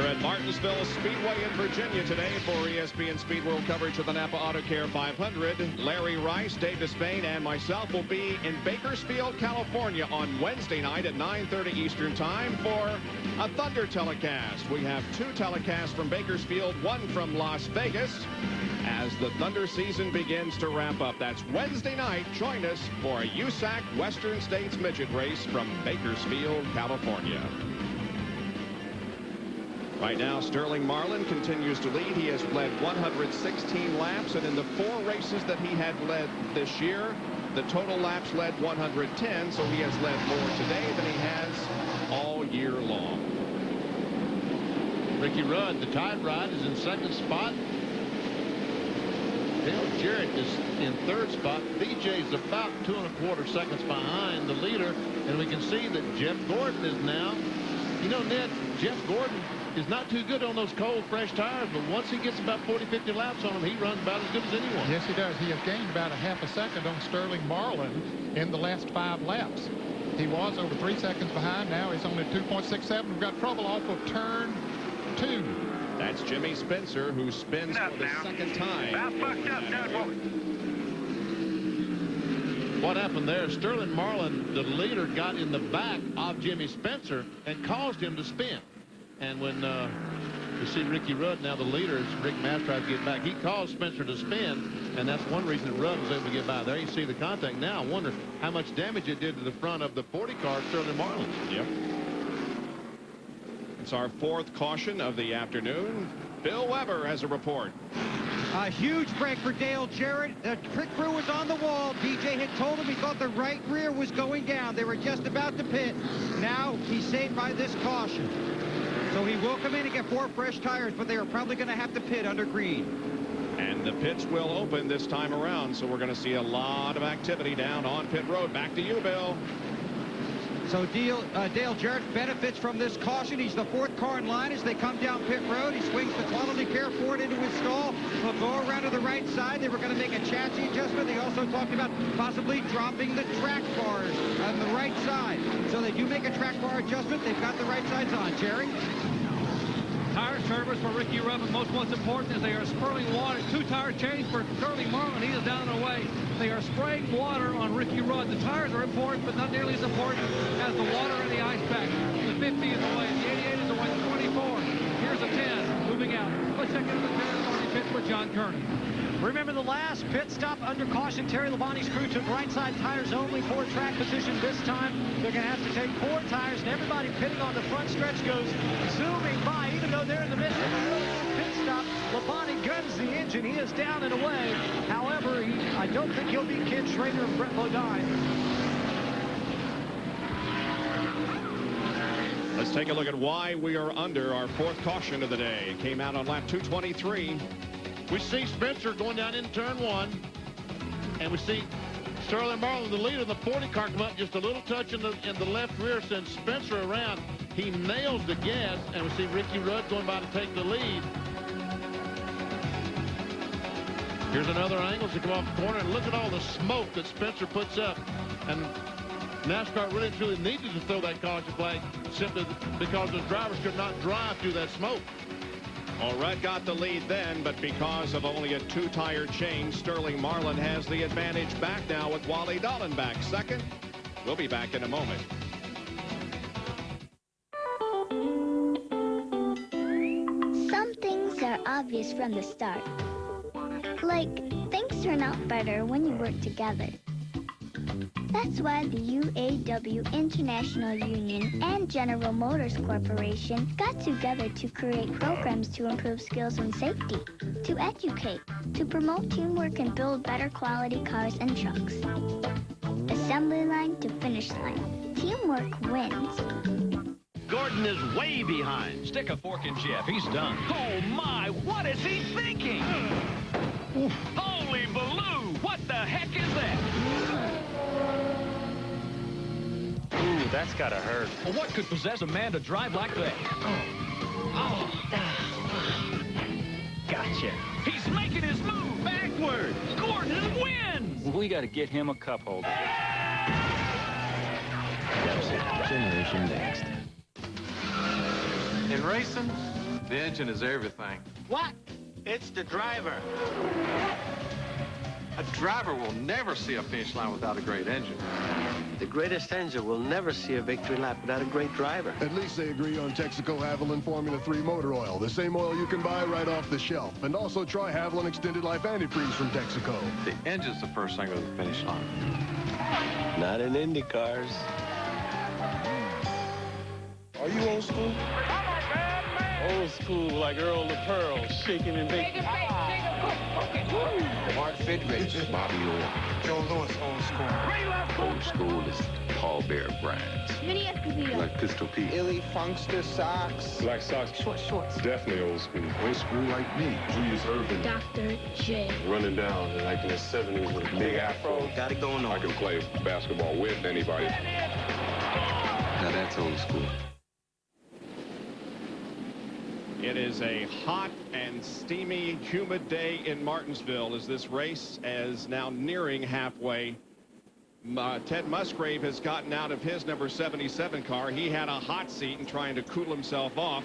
We're at Martinsville Speedway in Virginia today for ESPN Speed World coverage of the Napa Auto Care 500. Larry Rice, Dave Despain, and myself will be in Bakersfield, California on Wednesday night at 9:30 Eastern Time for a Thunder telecast. We have 2 telecasts from Bakersfield, 1 from Las Vegas, as the Thunder season begins to ramp up. That's Wednesday night. Join us for a USAC Western States Midget Race from Bakersfield, California. Right now, Sterling Marlin continues to lead. He has led 116 laps, and in the 4 races that he had led this year, the total laps led 110, so he has led more today than he has all year long. Ricky Rudd, the Tide Ride, is in 2nd spot. Dale Jarrett is in 3rd spot. BJ is about 2 1/4 seconds behind the leader, and we can see that Jeff Gordon is now. You know, Ned, Jeff Gordon is not too good on those cold, fresh tires, but once he gets about 40, 50 laps on them, he runs about as good as anyone. Yes, he does. He has gained about a half a second on Sterling Marlin in the last 5 laps. He was over 3 seconds behind. Now he's only 2.67. We've got trouble off of turn 2. That's Jimmy Spencer, who spins for the 2nd time. I fucked up, What happened there? Sterling Marlin, the leader, got in the back of Jimmy Spencer and caused him to spin. And when you see Ricky Rudd, now the leader, as Rick Mass tries to get back, he caused Spencer to spin, and that's one reason that Rudd was able to get by. There you see the contact. Now I wonder how much damage it did to the front of the 40 car, Sterling Marlin. Yep. It's our 4th caution of the afternoon. Bill Weber has a report. A huge break for Dale Jarrett. The pit crew was on the wall. BJ had told him he thought the right rear was going down. They were just about to pit. Now he's saved by this caution. So he will come in and get 4 fresh tires, but they are probably going to have to pit under green. And the pits will open this time around, so we're going to see a lot of activity down on pit road. Back to you, Bill. So Dale Jarrett benefits from this caution. He's the 4th car in line as they come down pit road. He swings the quality care Ford into his stall. He'll go around to the right side. They were going to make a chassis adjustment. They also talked about possibly dropping the track bars on the right side. So they do make a track bar adjustment. They've got the right sides on. Jerry? Tire service for Ricky Rudd, but what's important is they are spraying water. 2 tire change for Sterling Marlin. He is down and away. They are spraying water on Ricky Rudd. The tires are important, but not nearly as important as the water and the ice pack. The 50 is away. The 88 is away. The 24. Here's a 10 moving out. Let's check into the 10 starting pit for John Kearney. Remember the last pit stop under caution. Terry Labonte's crew took right side tires only for track position. This time they're going to have to take 4 tires, and everybody pitting on the front stretch goes zooming by, even though they're in the midst of a really good pit stop. Labonte guns the engine. He is down and away. However, I don't think he'll beat Ken Schrader and Brett Bodine. Let's take a look at why we are under our 4th caution of the day. It came out on lap 223. We see Spencer going down in turn 1, and we see Sterling Marlin, the leader of the 40 car, come up just a little touch in the left rear, sends Spencer around. He nails the gas, and we see Ricky Rudd going by to take the lead. Here's another angle to come off the corner, and look at all the smoke that Spencer puts up. And NASCAR really and truly needed to throw that caution flag simply because the drivers could not drive through that smoke. Well, Rudd got the lead then, but because of only a 2-tire change, Sterling Marlin has the advantage back now with Wally Dolan back 2nd. We'll be back in a moment. Some things are obvious from the start. Like, things turn out better when you work together. That's why the UAW International Union and General Motors Corporation got together to create programs to improve skills and safety, to educate, to promote teamwork and build better quality cars and trucks. Assembly line to finish line. Teamwork wins. Gordon is way behind. Stick a fork in Jeff. He's done. Oh, my. What is he thinking? Holy Baloo. What the heck is that? Ooh, that's gotta hurt. Well, what could possess a man to drive like that? Oh. Gotcha. He's making his move backward. Gordon wins. We gotta get him a cup holder. Generation Next. In racing, The engine is everything. What? It's the driver. A driver will never see a finish line without a great engine. The greatest engine will never see a victory lap without a great driver. At least they agree on Texaco Haviland Formula 3 motor oil, the same oil you can buy right off the shelf. And also try Haviland Extended Life Antifreeze from Texaco. The engine's the first thing to the finish line. Not in Indy cars. Are you old school? Old school like Earl the Pearl, shaking and baking. Mark Fidrich, Bobby Orr. Joe Lewis, old school. Old school is Paul Bear Bryant. Mini Escobedo. Like Pistol Pete. Illy Funkster socks. Black socks. Short shorts. Definitely old school. Old school like me. Julius Irvin. Dr. J. Running down like in the 70s with a big afro. Got it going on. I can play basketball with anybody. Now that's old school. It is a hot and steamy, humid day in Martinsville as this race is now nearing halfway. Ted Musgrave has gotten out of his number 77 car. He had a hot seat and trying to cool himself off.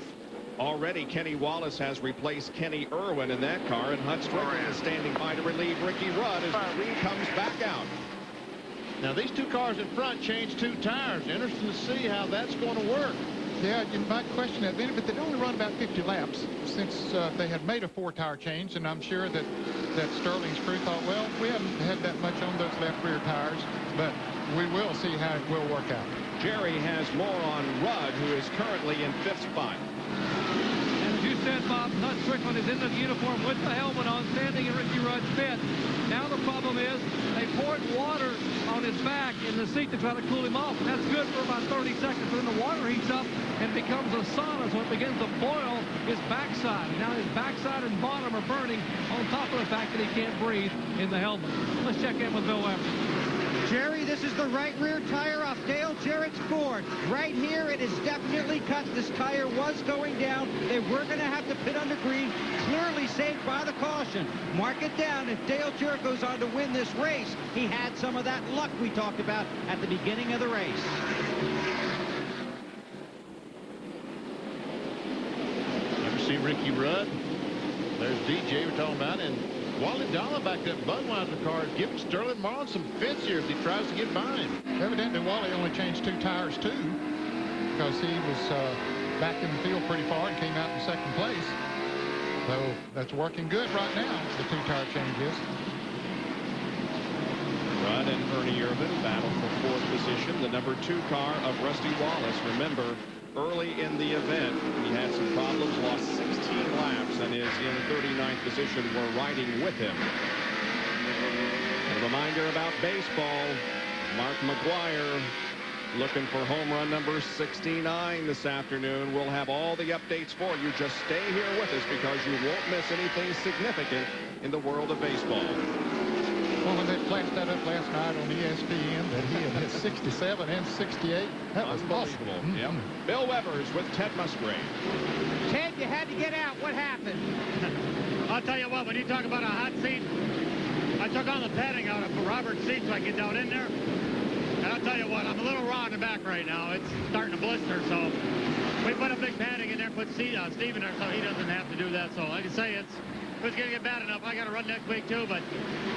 Already, Kenny Wallace has replaced Kenny Irwin in that car, and Hut Strickland is standing by to relieve Ricky Rudd as Reed comes back out. Now, these two cars in front changed 2 tires. Interesting to see how that's going to work. Yeah, you might question that, Benny, but they'd only run about 50 laps since they had made a 4-tire change, and I'm sure that Sterling's crew thought, well, we haven't had that much on those left rear tires, but we will see how it will work out. Jerry has more on Rudd, who is currently in 5th spot. And as you said, Bob, Hut Strickland is in the uniform with the helmet on, standing in Ricky Rudd's pit. Now the problem is they poured water on his back in the seat to try to cool him off, and that's good for about 30 seconds. But then the water heats up and becomes a sauna, so it begins to boil his backside. And now his backside and bottom are burning on top of the fact that he can't breathe in the helmet. Let's check in with Bill Weber. Jerry, this is the right rear tire off Dale Jarrett's Ford. Right here, it is definitely cut. This tire was going down. They were going to have to pit under green. Clearly saved by the caution. Mark it down. If Dale Jarrett goes on to win this race, he had some of that luck we talked about at the beginning of the race. Ever see Ricky Rudd? There's DJ we're talking about, and Wally Dollar back that Budweiser car is giving Sterling Marlin some fits here as he tries to get by him. Evidently, Wally only changed 2 tires, too, because he was back in the field pretty far and came out in 2nd place. So that's working good right now, the 2-tire changes. Rudd and Ernie Irvin battle for 4th position. The number 2 car of Rusty Wallace. Remember, early in the event, he had some problems, lost 16 laps, and is in 39th position. We're riding with him. And a reminder about baseball, Mark McGuire looking for home run number 69 this afternoon. We'll have all the updates for you. Just stay here with us because you won't miss anything significant in the world of baseball. Well, when they flashed that up last night on ESPN that he had hit 67 and 68, that was unbelievable. Awesome. Yep. Bill Weber's with Ted Musgrave. Ted, you had to get out. What happened? I'll tell you what, when you talk about a hot seat, I took all the padding out of Robert's seat so I could get down in there. And I'll tell you what, I'm a little raw in the back right now. It's starting to blister, so we put a big padding in there, put Steve in there so he doesn't have to do that. So like I say, it's going to get bad enough. I got to run next week too, but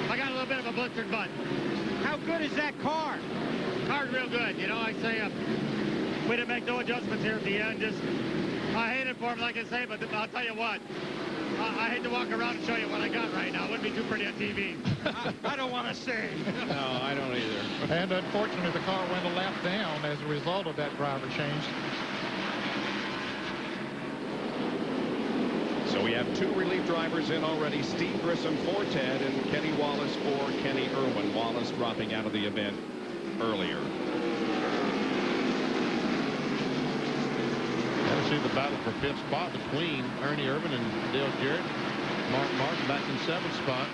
I got a little bit of a blistered butt. How good is that car? Car's real good. You know, like I say, we didn't make no adjustments here at the end. Just, I hate it for him, like I say, but I'll tell you what. I hate to walk around and show you what I got right now. It wouldn't be too pretty on TV. I don't want to say. No, I don't either. And unfortunately, the car went a lap down as a result of that driver change. So we have 2 relief drivers in already. Steve Grissom for Ted and Kenny Wallace for Kenny Irwin. Wallace dropping out of the event earlier. See the battle for 5th spot between Ernie Irvin and Dale Jarrett. Mark Martin back in 7th spot.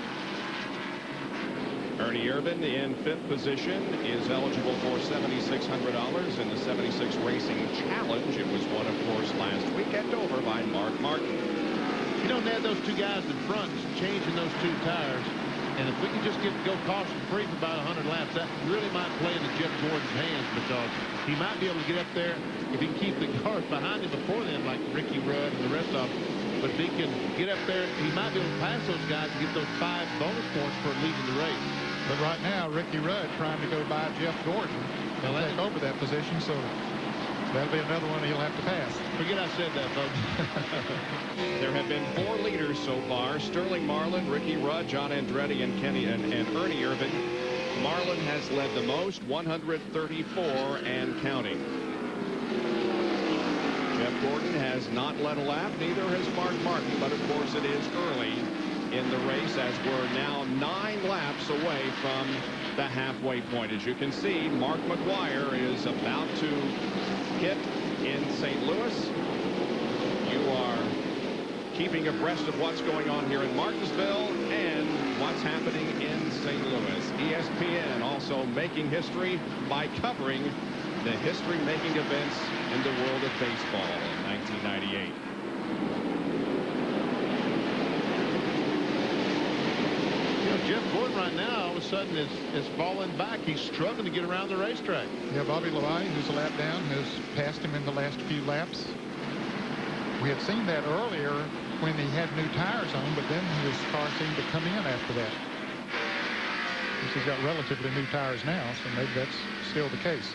Ernie Irvin in 5th position is eligible for $7,600 in the 76 Racing Challenge. It was won, of course, last week at Dover by Mark Martin. You know, Ned, those 2 guys in front changing those 2 tires, And if we can just go caution-free for about 100 laps, that really might play into Jeff Gordon's hands, because he might be able to get up there if he can keep the cars behind him before then, like Ricky Rudd and the rest of them. But if he can get up there, he might be able to pass those guys and get those 5 bonus points for leading the race. But right now, Ricky Rudd trying to go by Jeff Gordon and take over that position, so that'll be another one he'll have to pass. Forget I said that, folks. There have been 4 leaders so far: Sterling Marlin, Ricky Rudd, John Andretti, and Ernie Irvan. Marlin has led the most, 134 and counting. Jeff Gordon has not led a lap, neither has Mark Martin, but of course it is early in the race, as we're now 9 laps away from the halfway point. As you can see, Mark McGuire is about to hit in St. Louis. You are keeping abreast of what's going on here in Martinsville and what's happening in St. Louis. ESPN also making history by covering the history-making events in the world of baseball in 1998. Jeff Gordon right now, all of a sudden, is falling back. He's struggling to get around the racetrack. Yeah, Bobby Lawine, who's a lap down, has passed him in the last few laps. We had seen that earlier when he had new tires on, but then his car seemed to come in after that. He's got relatively new tires now, so maybe that's still the case.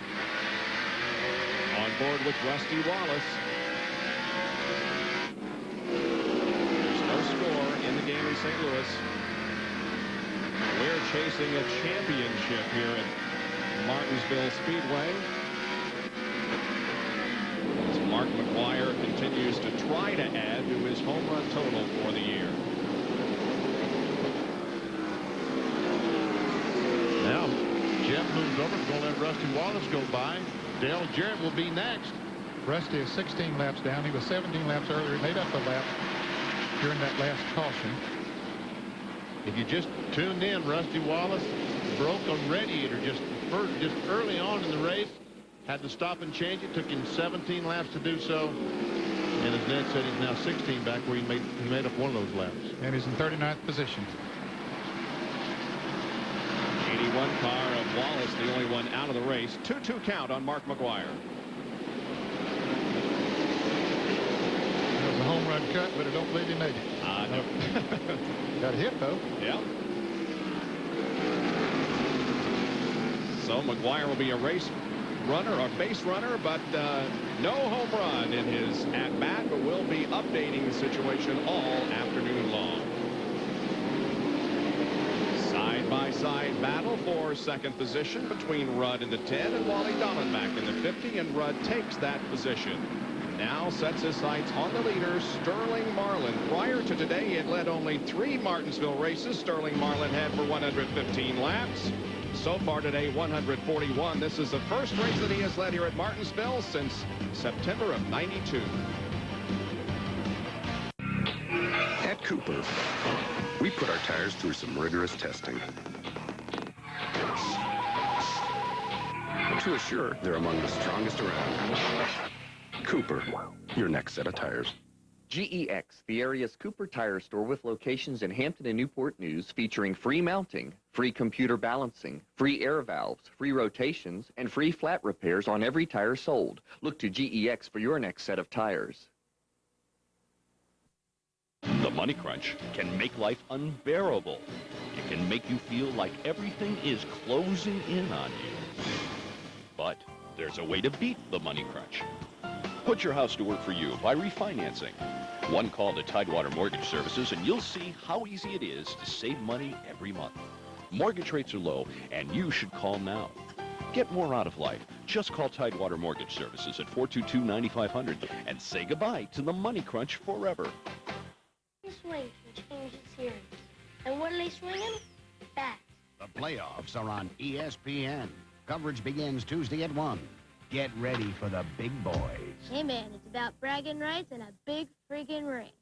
On board with Rusty Wallace. There's no score in the game in St. Louis. We're chasing a championship here at Martinsville Speedway. As Mark McGuire continues to try to add to his home run total for the year. Now, Jeff moves over. Going to let Rusty Wallace go by. Dale Jarrett will be next. Rusty is 16 laps down. He was 17 laps earlier. He made up a lap during that last caution. If you just tuned in, Rusty Wallace broke a radiator just early on in the race. Had to stop and change it. Took him 17 laps to do so. And as Ned said, he's now 16 back where he made up one of those laps. And he's in 39th position. 81 car of Wallace, the only one out of the race. 2-2 count on Mark McGuire. That was a home run cut, but I don't believe he made it. No. Got a hit, though. Yeah. So McGuire will be a race runner or base runner, but no home run in his at-bat, but will be updating the situation all afternoon long. Side-by-side battle for second position between Rudd in the 10 and Wally Dallenbach in the 50, and Rudd takes that position. Now sets his sights on the leader, Sterling Marlin. Prior to today, he had led only 3 Martinsville races. Sterling Marlin had for 115 laps. So far today, 141. This is the first race that he has led here at Martinsville since September of '92. At Cooper, we put our tires through some rigorous testing to assure they're among the strongest around. Cooper, your next set of tires. GEX, the area's Cooper tire store with locations in Hampton and Newport News, featuring free mounting, free computer balancing, free air valves, free rotations, and free flat repairs on every tire sold. Look to GEX for your next set of tires. The Money Crunch can make life unbearable. It can make you feel like everything is closing in on you. But there's a way to beat the Money Crunch. Put your house to work for you by refinancing. One call to Tidewater Mortgage Services and you'll see how easy it is to save money every month. Mortgage rates are low and you should call now. Get more out of life. Just call Tidewater Mortgage Services at 422-9500 and say goodbye to the Money Crunch forever. Swing can change its series. And what are they swinging? Bats. The playoffs are on ESPN. Coverage begins Tuesday at 1. Get ready for the big boys. Hey, man, it's about bragging rights and a big freaking ring.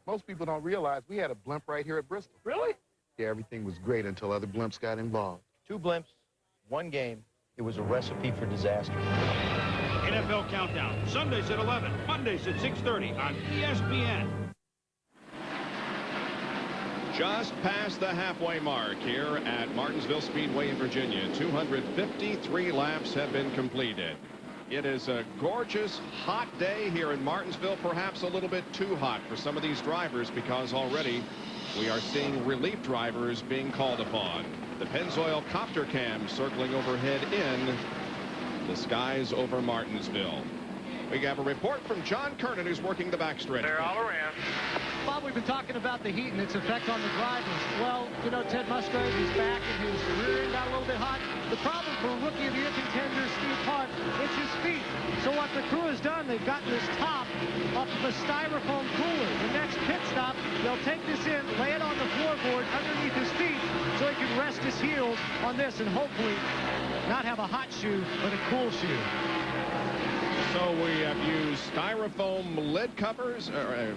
Most people don't realize we had a blimp right here at Bristol. Really? Yeah, everything was great until other blimps got involved. 2 blimps, 1 game. It was a recipe for disaster. NFL Countdown, Sundays at 11, Mondays at 6:30 on ESPN. Just past the halfway mark here at Martinsville Speedway in Virginia. 253 laps have been completed. It is a gorgeous, hot day here in Martinsville, perhaps a little bit too hot for some of these drivers because already we are seeing relief drivers being called upon. The Pennzoil copter cam circling overhead in the skies over Martinsville. We have a report from John Kernan, who's working the backstretch. They're all around. Bob, we've been talking about the heat and its effect on the drivers. Well, you know, Ted Musgrave, his back and his rear end got a little bit hot. The problem for Rookie of the Year contender Steve Hart, it's his feet. So what the crew has done, they've gotten this top off of a styrofoam cooler. The next pit stop, they'll take this in, lay it on the floorboard underneath his feet so he can rest his heels on this and hopefully not have a hot shoe, but a cool shoe. So we have used styrofoam lid covers, or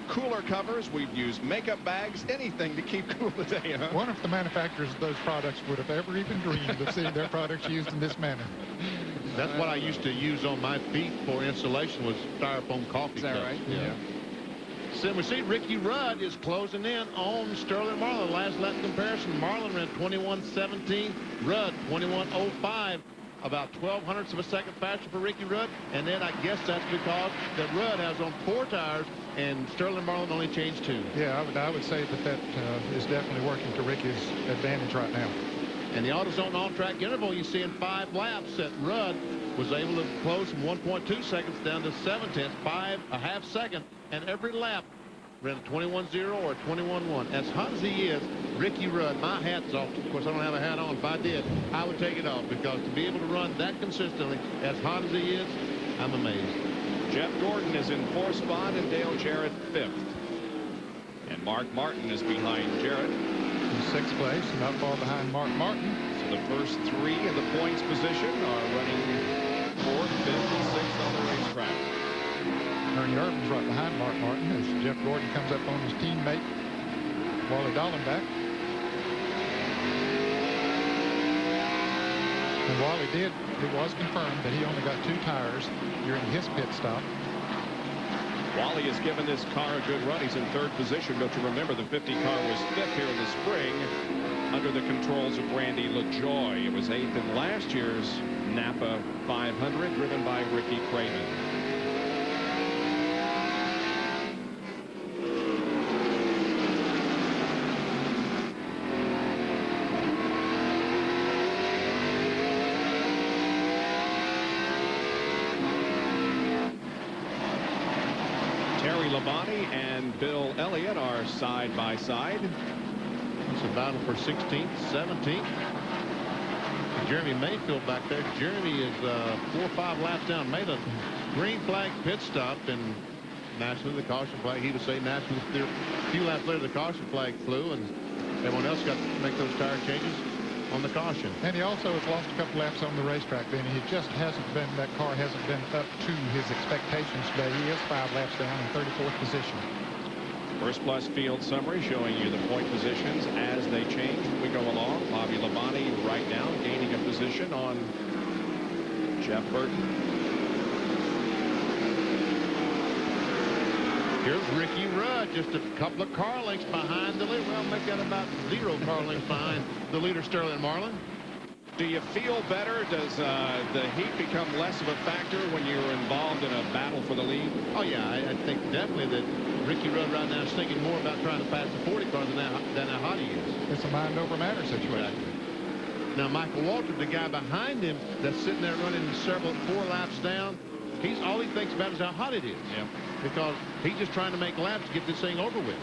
cooler covers. We've used makeup bags, anything to keep cool today, huh? One of the manufacturers of those products would have ever even dreamed of seeing their products used in this manner. That's what I used to use on my feet for insulation, was styrofoam coffee cups. Is that right? Yeah. So we see Ricky Rudd is closing in on Sterling Marlin. Last lap comparison, Marlin ran 21.17, Rudd 21.05. About 0.12 of a second faster for Ricky Rudd, and then I guess that's because that Rudd has on 4 tires and Sterling Marlin only changed 2. Yeah, I would say that is definitely working to Ricky's advantage right now. And the AutoZone on-track interval, you see in 5 laps that Rudd was able to close from 1.2 seconds down to 0.7, a half second, and every lap ran 21.0 or 21.1. As hot as he is, Ricky Rudd, my hat's off. Of course, I don't have a hat on. If I did, I would take it off, because to be able to run that consistently, as hot as he is, I'm amazed. Jeff Gordon is in 4th spot and Dale Jarrett 5th. And Mark Martin is behind Jarrett. In 6th place, not far behind Mark Martin. So the first 3 in the points position are running 4th, 5th, and 6th on the racetrack. Ernie Irvin's right behind Mark Martin as Jeff Gordon comes up on his teammate, Wally Dallenbach. And Wally it was confirmed that he only got 2 tires during his pit stop. Wally has given this car a good run. He's in 3rd position. Don't you remember the 50 car was 5th here in the spring under the controls of Randy LaJoy. It was 8th in last year's Napa 500, driven by Ricky Craven. Labonte and Bill Elliott are side by side. It's a battle for 16th, 17th. Jeremy Mayfield back there. Jeremy is 4 or 5 laps down. Made a green flag pit stop, and naturally the caution flag. He would say naturally a few laps later the caution flag flew, and everyone else got to make those tire changes on the caution. And he also has lost a couple laps on the racetrack, Benny. He just hasn't been, that car hasn't been up to his expectations today. He is 5 laps down in 34th position. First Plus field summary showing you the point positions as they change when we go along. Bobby Labonte right now gaining a position on Jeff Burton. Here's Ricky Rudd, just a couple of car lengths behind the leader. Well, they've got about 0 car lengths behind the leader, Sterling Marlin. Do you feel better? Does the heat become less of a factor when you're involved in a battle for the lead? Oh, yeah, I think definitely that Ricky Rudd right now is thinking more about trying to pass the 40 car than how hot he is. It's a mind over matter situation. Exactly. Now, Michael Walter, the guy behind him that's sitting there running 4 laps down, all he thinks about is how hot it is. Yeah. Because he's just trying to make laps to get this thing over with.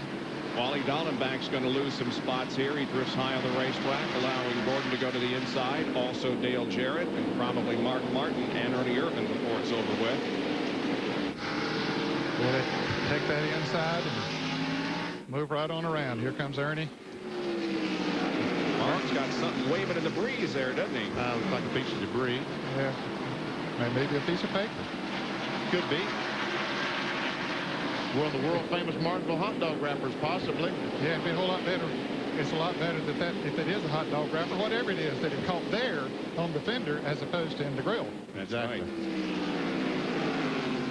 Wally Dallenbach's going to lose some spots here. He drifts high on the racetrack, allowing Gordon to go to the inside. Also Dale Jarrett and probably Mark Martin and Ernie Irvin before it's over with. Well, they take that inside and move right on around. Here comes Ernie. Mark's got something waving in the breeze there, doesn't he? Looks like a piece of debris. Yeah. Maybe a piece of paper. Could be. One of the world-famous Martinsville hot dog wrappers, possibly. Yeah, it'd be a whole lot better. It's a lot better that if it is a hot dog wrapper, whatever it is, that it caught there on the fender as opposed to in the grill. That's exactly right.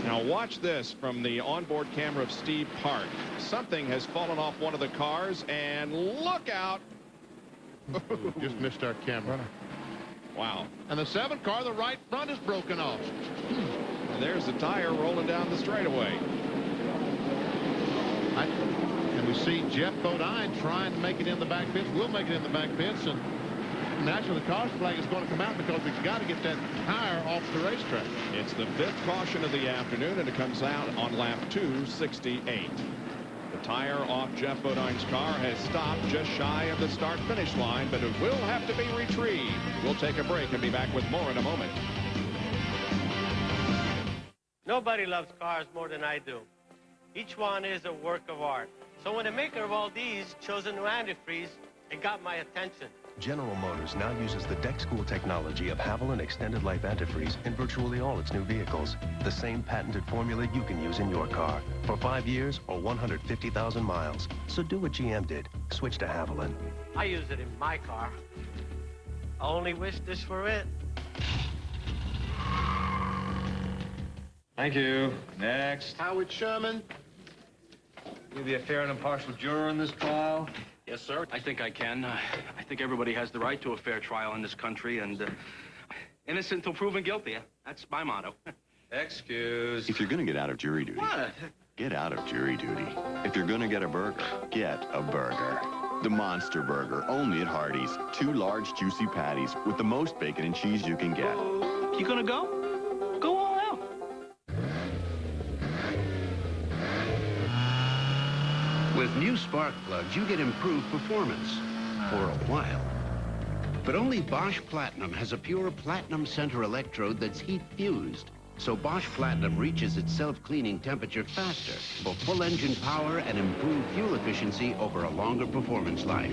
Now watch this from the onboard camera of Steve Park. Something has fallen off one of the cars, and look out. Just missed our camera. Wow. And the 7th car, the right front is broken off. And there's the tire rolling down the straightaway. And we see Jeff Bodine trying to make it in the back pits. We'll make it in the back pits, and naturally the caution flag is going to come out because we've got to get that tire off the racetrack. It's the 5th caution of the afternoon, and it comes out on lap 268. The tire off Jeff Bodine's car has stopped just shy of the start-finish line, but it will have to be retrieved. We'll take a break and be back with more in a moment. Nobody loves cars more than I do. Each one is a work of art. So when the maker of all these chose a new antifreeze, it got my attention. General Motors now uses the deck school technology of Haviland Extended Life Antifreeze in virtually all its new vehicles. The same patented formula you can use in your car for 5 years or 150,000 miles. So do what GM did. Switch to Haviland. I use it in my car. I only wish this were it. Thank you. Next. Howard Sherman. You be a fair and impartial juror in this trial? Yes, sir. I think I can. I think everybody has the right to a fair trial in this country, and innocent until proven guilty. That's my motto. Excuse. If you're going to get out of jury duty, What? get out of jury duty. If you're going to get a burger, get a burger. The Monster Burger, only at Hardee's. 2 large, juicy patties with the most bacon and cheese you can get. You gonna go? Go all out. With new spark plugs, you get improved performance for a while. But only Bosch Platinum has a pure platinum center electrode that's heat-fused. So Bosch Platinum reaches its self-cleaning temperature faster for full engine power and improved fuel efficiency over a longer performance life.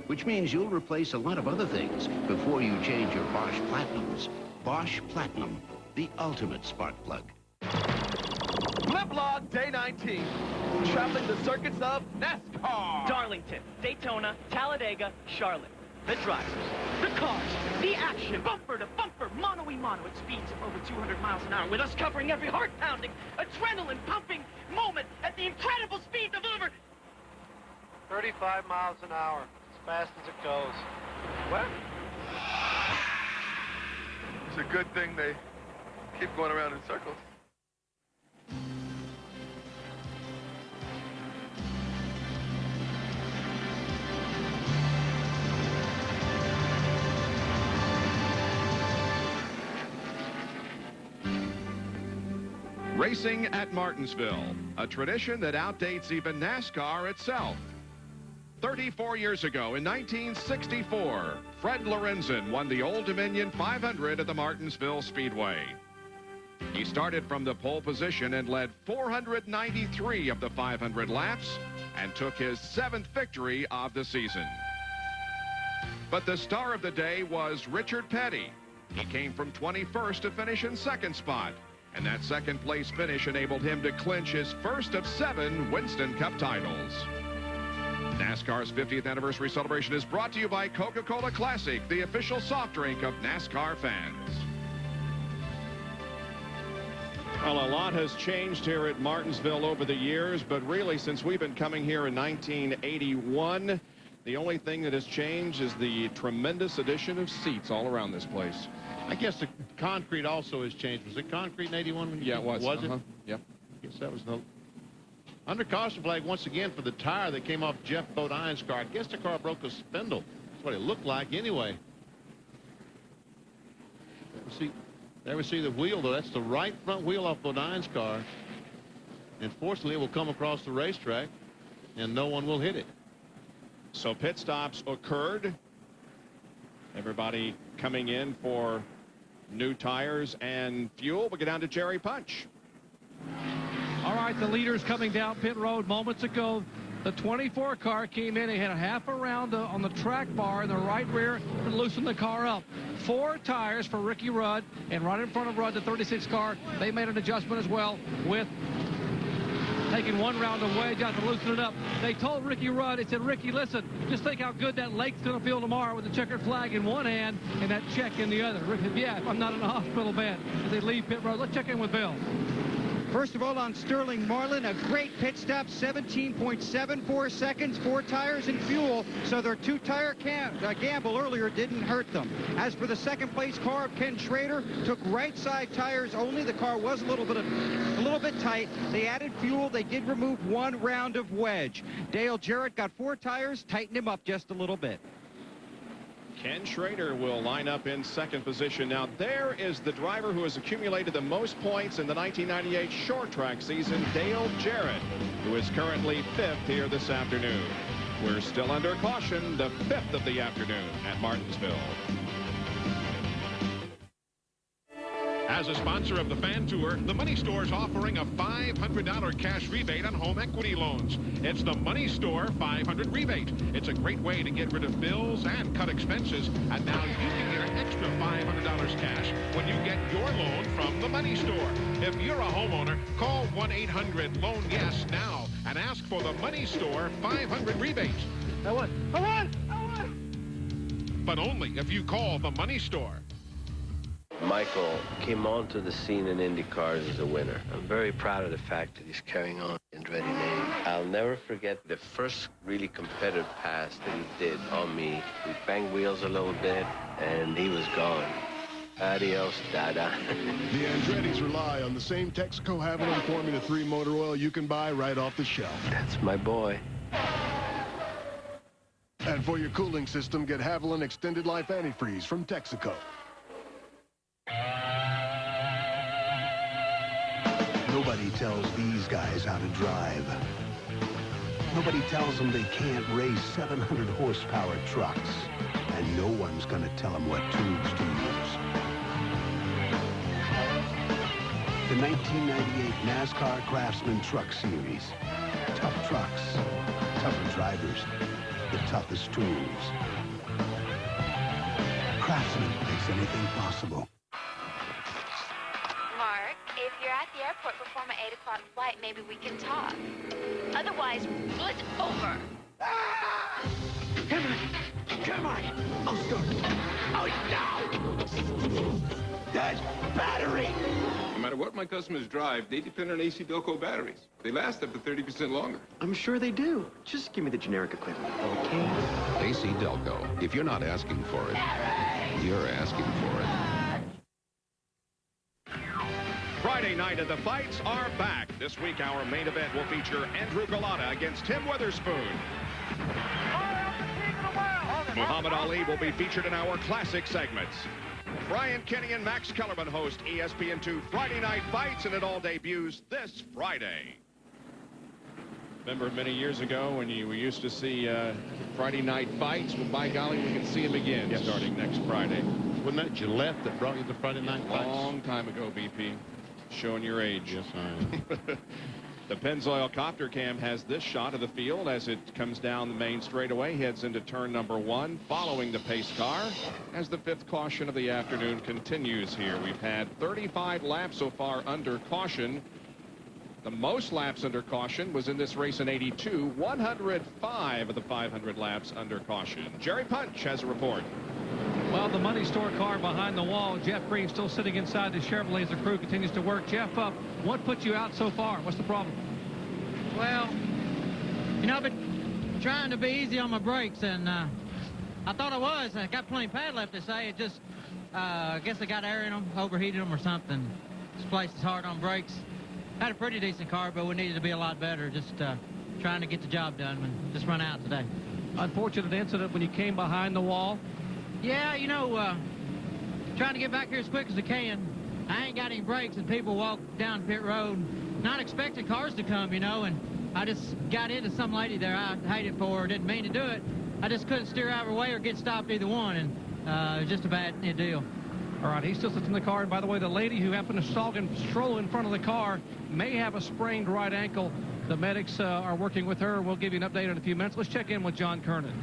Which means you'll replace a lot of other things before you change your Bosch Platinums. Bosch Platinum, the ultimate spark plug. Flip log, day 19. Traveling the circuits of NASCAR. Darlington, Daytona, Talladega, Charlotte. The drivers, the cars, the action, bumper to bumper, mano-a-mano at speeds of over 200 miles an hour, with us covering every heart-pounding, adrenaline-pumping moment at the incredible speed of over 35 miles an hour, as fast as it goes. What? It's a good thing they keep going around in circles. Racing at Martinsville, a tradition that outdates even NASCAR itself. 34 years ago, in 1964, Fred Lorenzen won the Old Dominion 500 at the Martinsville Speedway. He started from the pole position and led 493 of the 500 laps and took his 7th victory of the season. But the star of the day was Richard Petty. He came from 21st to finish in 2nd spot. And that 2nd place finish enabled him to clinch his first of 7 Winston Cup titles. NASCAR's 50th anniversary celebration is brought to you by Coca-Cola Classic, the official soft drink of NASCAR fans. Well, a lot has changed here at Martinsville over the years, but really since we've been coming here in 1981, the only thing that has changed is the tremendous addition of seats all around this place. I guess the concrete also has changed. Was it concrete in 81? Yeah, it was. Was it? Yep. I guess that was the... Under caution flag once again for the tire that came off Jeff Bodine's car. I guess the car broke a spindle. That's what it looked like anyway. There we see the wheel, though. That's the right front wheel off Bodine's car. And fortunately, it will come across the racetrack, and no one will hit it. So pit stops occurred. Everybody coming in for new tires and fuel. We'll get down to Jerry Punch. All right, the leaders coming down pit road moments ago. The 24 car came in. He had a half a round on the track bar in the right rear and loosened the car up. 4 tires for Ricky Rudd, and right in front of Rudd, the 36 car, they made an adjustment as well with taking 1 round of wedge out to loosen it up. They told Ricky Rudd, they said, Ricky, listen, just think how good that lake's going to feel tomorrow with the checkered flag in one hand and that check in the other. Ricky said, yeah, if I'm not in a hospital bed. As they leave pit road, let's check in with Bill. First of all, on Sterling Marlin, a great pit stop, 17.74 seconds, 4 tires and fuel, so their 2-tire gamble earlier didn't hurt them. As for the second place car of Ken Schrader, took right side tires only. The car was a little bit tight. They added fuel. They did remove 1 round of wedge. Dale Jarrett got 4 tires, tightened him up just a little bit. Ken Schrader will line up in second position. Now, there is the driver who has accumulated the most points in the 1998 short track season, Dale Jarrett, who is currently 5th here this afternoon. We're still under caution, the 5th of the afternoon at Martinsville. As a sponsor of the Fan Tour, the Money Store is offering a $500 cash rebate on home equity loans. It's the Money Store 500 rebate. It's a great way to get rid of bills and cut expenses. And now you can get an extra $500 cash when you get your loan from the Money Store. If you're a homeowner, call 1-800-LOAN-YES now and ask for the Money Store 500 rebate. I won! But only if you call the Money Store. Michael came onto the scene in IndyCars as a winner. I'm very proud of the fact that he's carrying on Andretti name. I'll never forget the first really competitive pass that he did on me. We banged wheels a little bit, and he was gone. Adios, Dada. The Andrettis rely on the same Texaco Havilland Formula 3 motor oil you can buy right off the shelf. That's my boy. And for your cooling system, get Havilland Extended Life Antifreeze from Texaco. Nobody tells these guys how to drive. Nobody tells them they can't race 700 horsepower trucks. And no one's going to tell them what tubes to use. The 1998 NASCAR Craftsman Truck Series. Tough trucks, tougher drivers, the toughest tools. Craftsman makes anything possible. Mark, if you're at the airport before my 8 o'clock flight, maybe we can talk. Otherwise, it's over. Come on! Come on! Oh, stop! Oh, no! That battery! No matter what my customers drive, they depend on AC Delco batteries. They last up to 30% longer. I'm sure they do. Just give me the generic equivalent, okay? AC Delco. If you're not asking for it, you're asking for it. Friday night of the fights are back. This week, our main event will feature Andrew Galata against Tim Witherspoon. Muhammad Ali will be featured in our classic segments. Brian Kenny and Max Kellerman host ESPN2 Friday Night Fights, and it all debuts this Friday. Remember many years ago when we used to see Friday Night Fights? Well, by golly, we can see them again starting next Friday. Wasn't that Gillette that brought you the Friday Night Fights? Long time ago, BP. Showing your age. Yes, I am. The Pennzoil copter cam has this shot of the field as it comes down the main straightaway, heads into turn number 1, following the pace car as the 5th caution of the afternoon continues here. We've had 35 laps so far under caution. The most laps under caution was in this race in '82, 105 of the 500 laps under caution. Jerry Punch has a report. Well, the Money Store car behind the wall. Jeff Green still sitting inside the Chevrolet as the crew continues to work. Jeff, what put you out so far? What's the problem? Well, you know, I've been trying to be easy on my brakes, and I thought I was. I got plenty of pad left, they say. It just, I guess I got air in them, overheated them or something. This place is hard on brakes. Had a pretty decent car, but we needed to be a lot better. Just trying to get the job done and just run out today. Unfortunate incident when you came behind the wall. Yeah, you know, trying to get back here as quick as I can. I ain't got any brakes, and people walk down pit road not expecting cars to come, you know, and I just got into some lady there. I hate it for her, didn't mean to do it. I just couldn't steer out of her way or get stopped either one, and it was just a bad deal. All right, he still sits in the car, and by the way, the lady who happened to stroll in front of the car may have a sprained right ankle. The medics are working with her. We'll give you an update in a few minutes. Let's check in with John Kernan.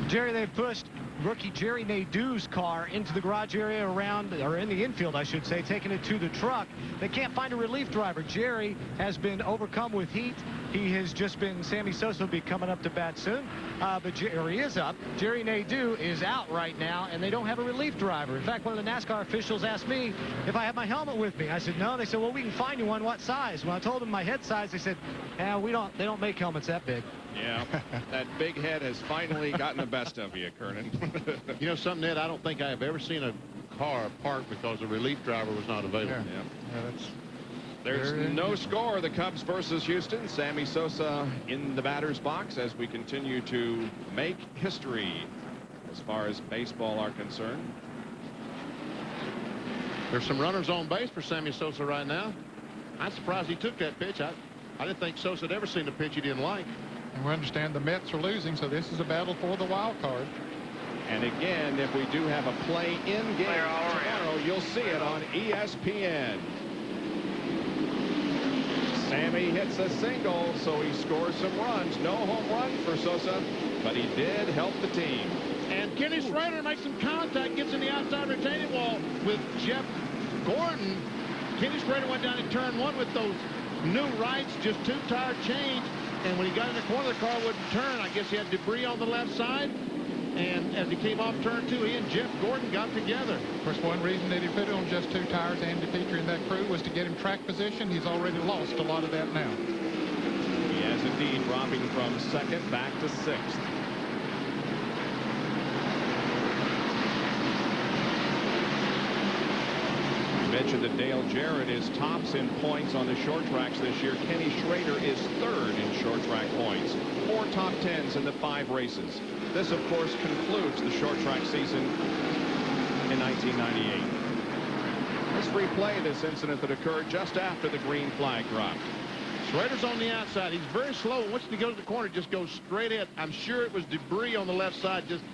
Jerry, they pushed rookie Jerry Nadeau's car into the garage area around, or in the infield, I should say, taking it to the truck. They can't find a relief driver. Jerry has been overcome with heat He has just been, Sammy Sosa will be coming up to bat soon, but he is up. Jerry Nadeau is out right now, and they don't have a relief driver. In fact, one of the NASCAR officials asked me if I had my helmet with me. I said, no. They said, well, we can find you one. What size? When I told them my head size, they said, yeah, they don't make helmets that big. Yeah, that big head has finally gotten the best of you, Kernan. You know something, Ed? I don't think I have ever seen a car parked because the relief driver was not available. There's no score. The Cubs versus Houston. Sammy Sosa in the batter's box as we continue to make history as far as baseball are concerned. There's some runners on base for Sammy Sosa right now. I'm surprised he took that pitch. I didn't think Sosa had ever seen a pitch he didn't like. And we understand the Mets are losing, so this is a battle for the wild card. And again, if we do have a play-in game tomorrow, you'll see it on ESPN. Sammy hits a single, so he scores some runs. No home run for Sosa, but he did help the team. And Kenny Schrader makes some contact, gets in the outside retaining wall with Jeff Gordon. Kenny Schrader went down in turn one with those new rights, just two-tire change. And when he got in the corner, the car wouldn't turn. I guess he had debris on the left side. And as he came off turn two, he and Jeff Gordon got together. Of course, one reason that he put it on just two tires, Andy Petrie and that crew, was to get him track position. He's already lost a lot of that now. He has indeed, dropping from second back to sixth. Mentioned that Dale Jarrett is tops in points on the short tracks this year. Kenny Schrader is third in short track points. 4 top 10s in the 5 races. This, of course, concludes the short track season in 1998. Let's replay this incident that occurred just after the green flag dropped. Schrader's on the outside. He's very slow. Once he goes to the corner, just goes straight in. I'm sure it was debris on the left side, just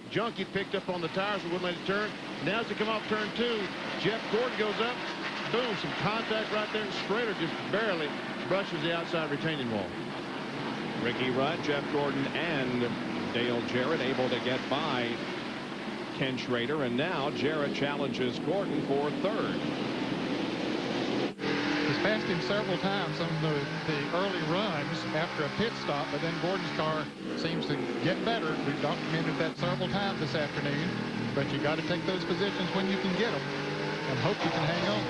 junk he picked up on the tires that wouldn't let it turn. Now as they come off turn two, Jeff Gordon goes up. Boom, some contact right there. And Schrader just barely brushes the outside retaining wall. Ricky Rudd, Jeff Gordon, and Dale Jarrett able to get by Ken Schrader. And now Jarrett challenges Gordon for third. He's passed him several times on the early runs after a pit stop, but then Gordon's car seems to get better. We've documented that several times this afternoon, but you got to take those positions when you can get them and hope you can hang on.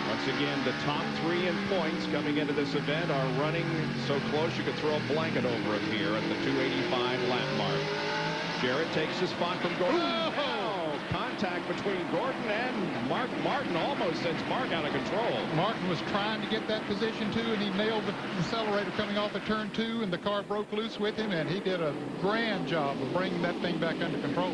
Once again, the top 3 in points coming into this event are running so close you could throw a blanket over it here at the 285 lap mark. Jarrett takes his spot from Gordon. Oh, contact between Gordon and Mark Martin almost sends Mark out of control. Martin was trying to get that position too, and he nailed the accelerator coming off of turn 2, and the car broke loose with him, and he did a grand job of bringing that thing back under control.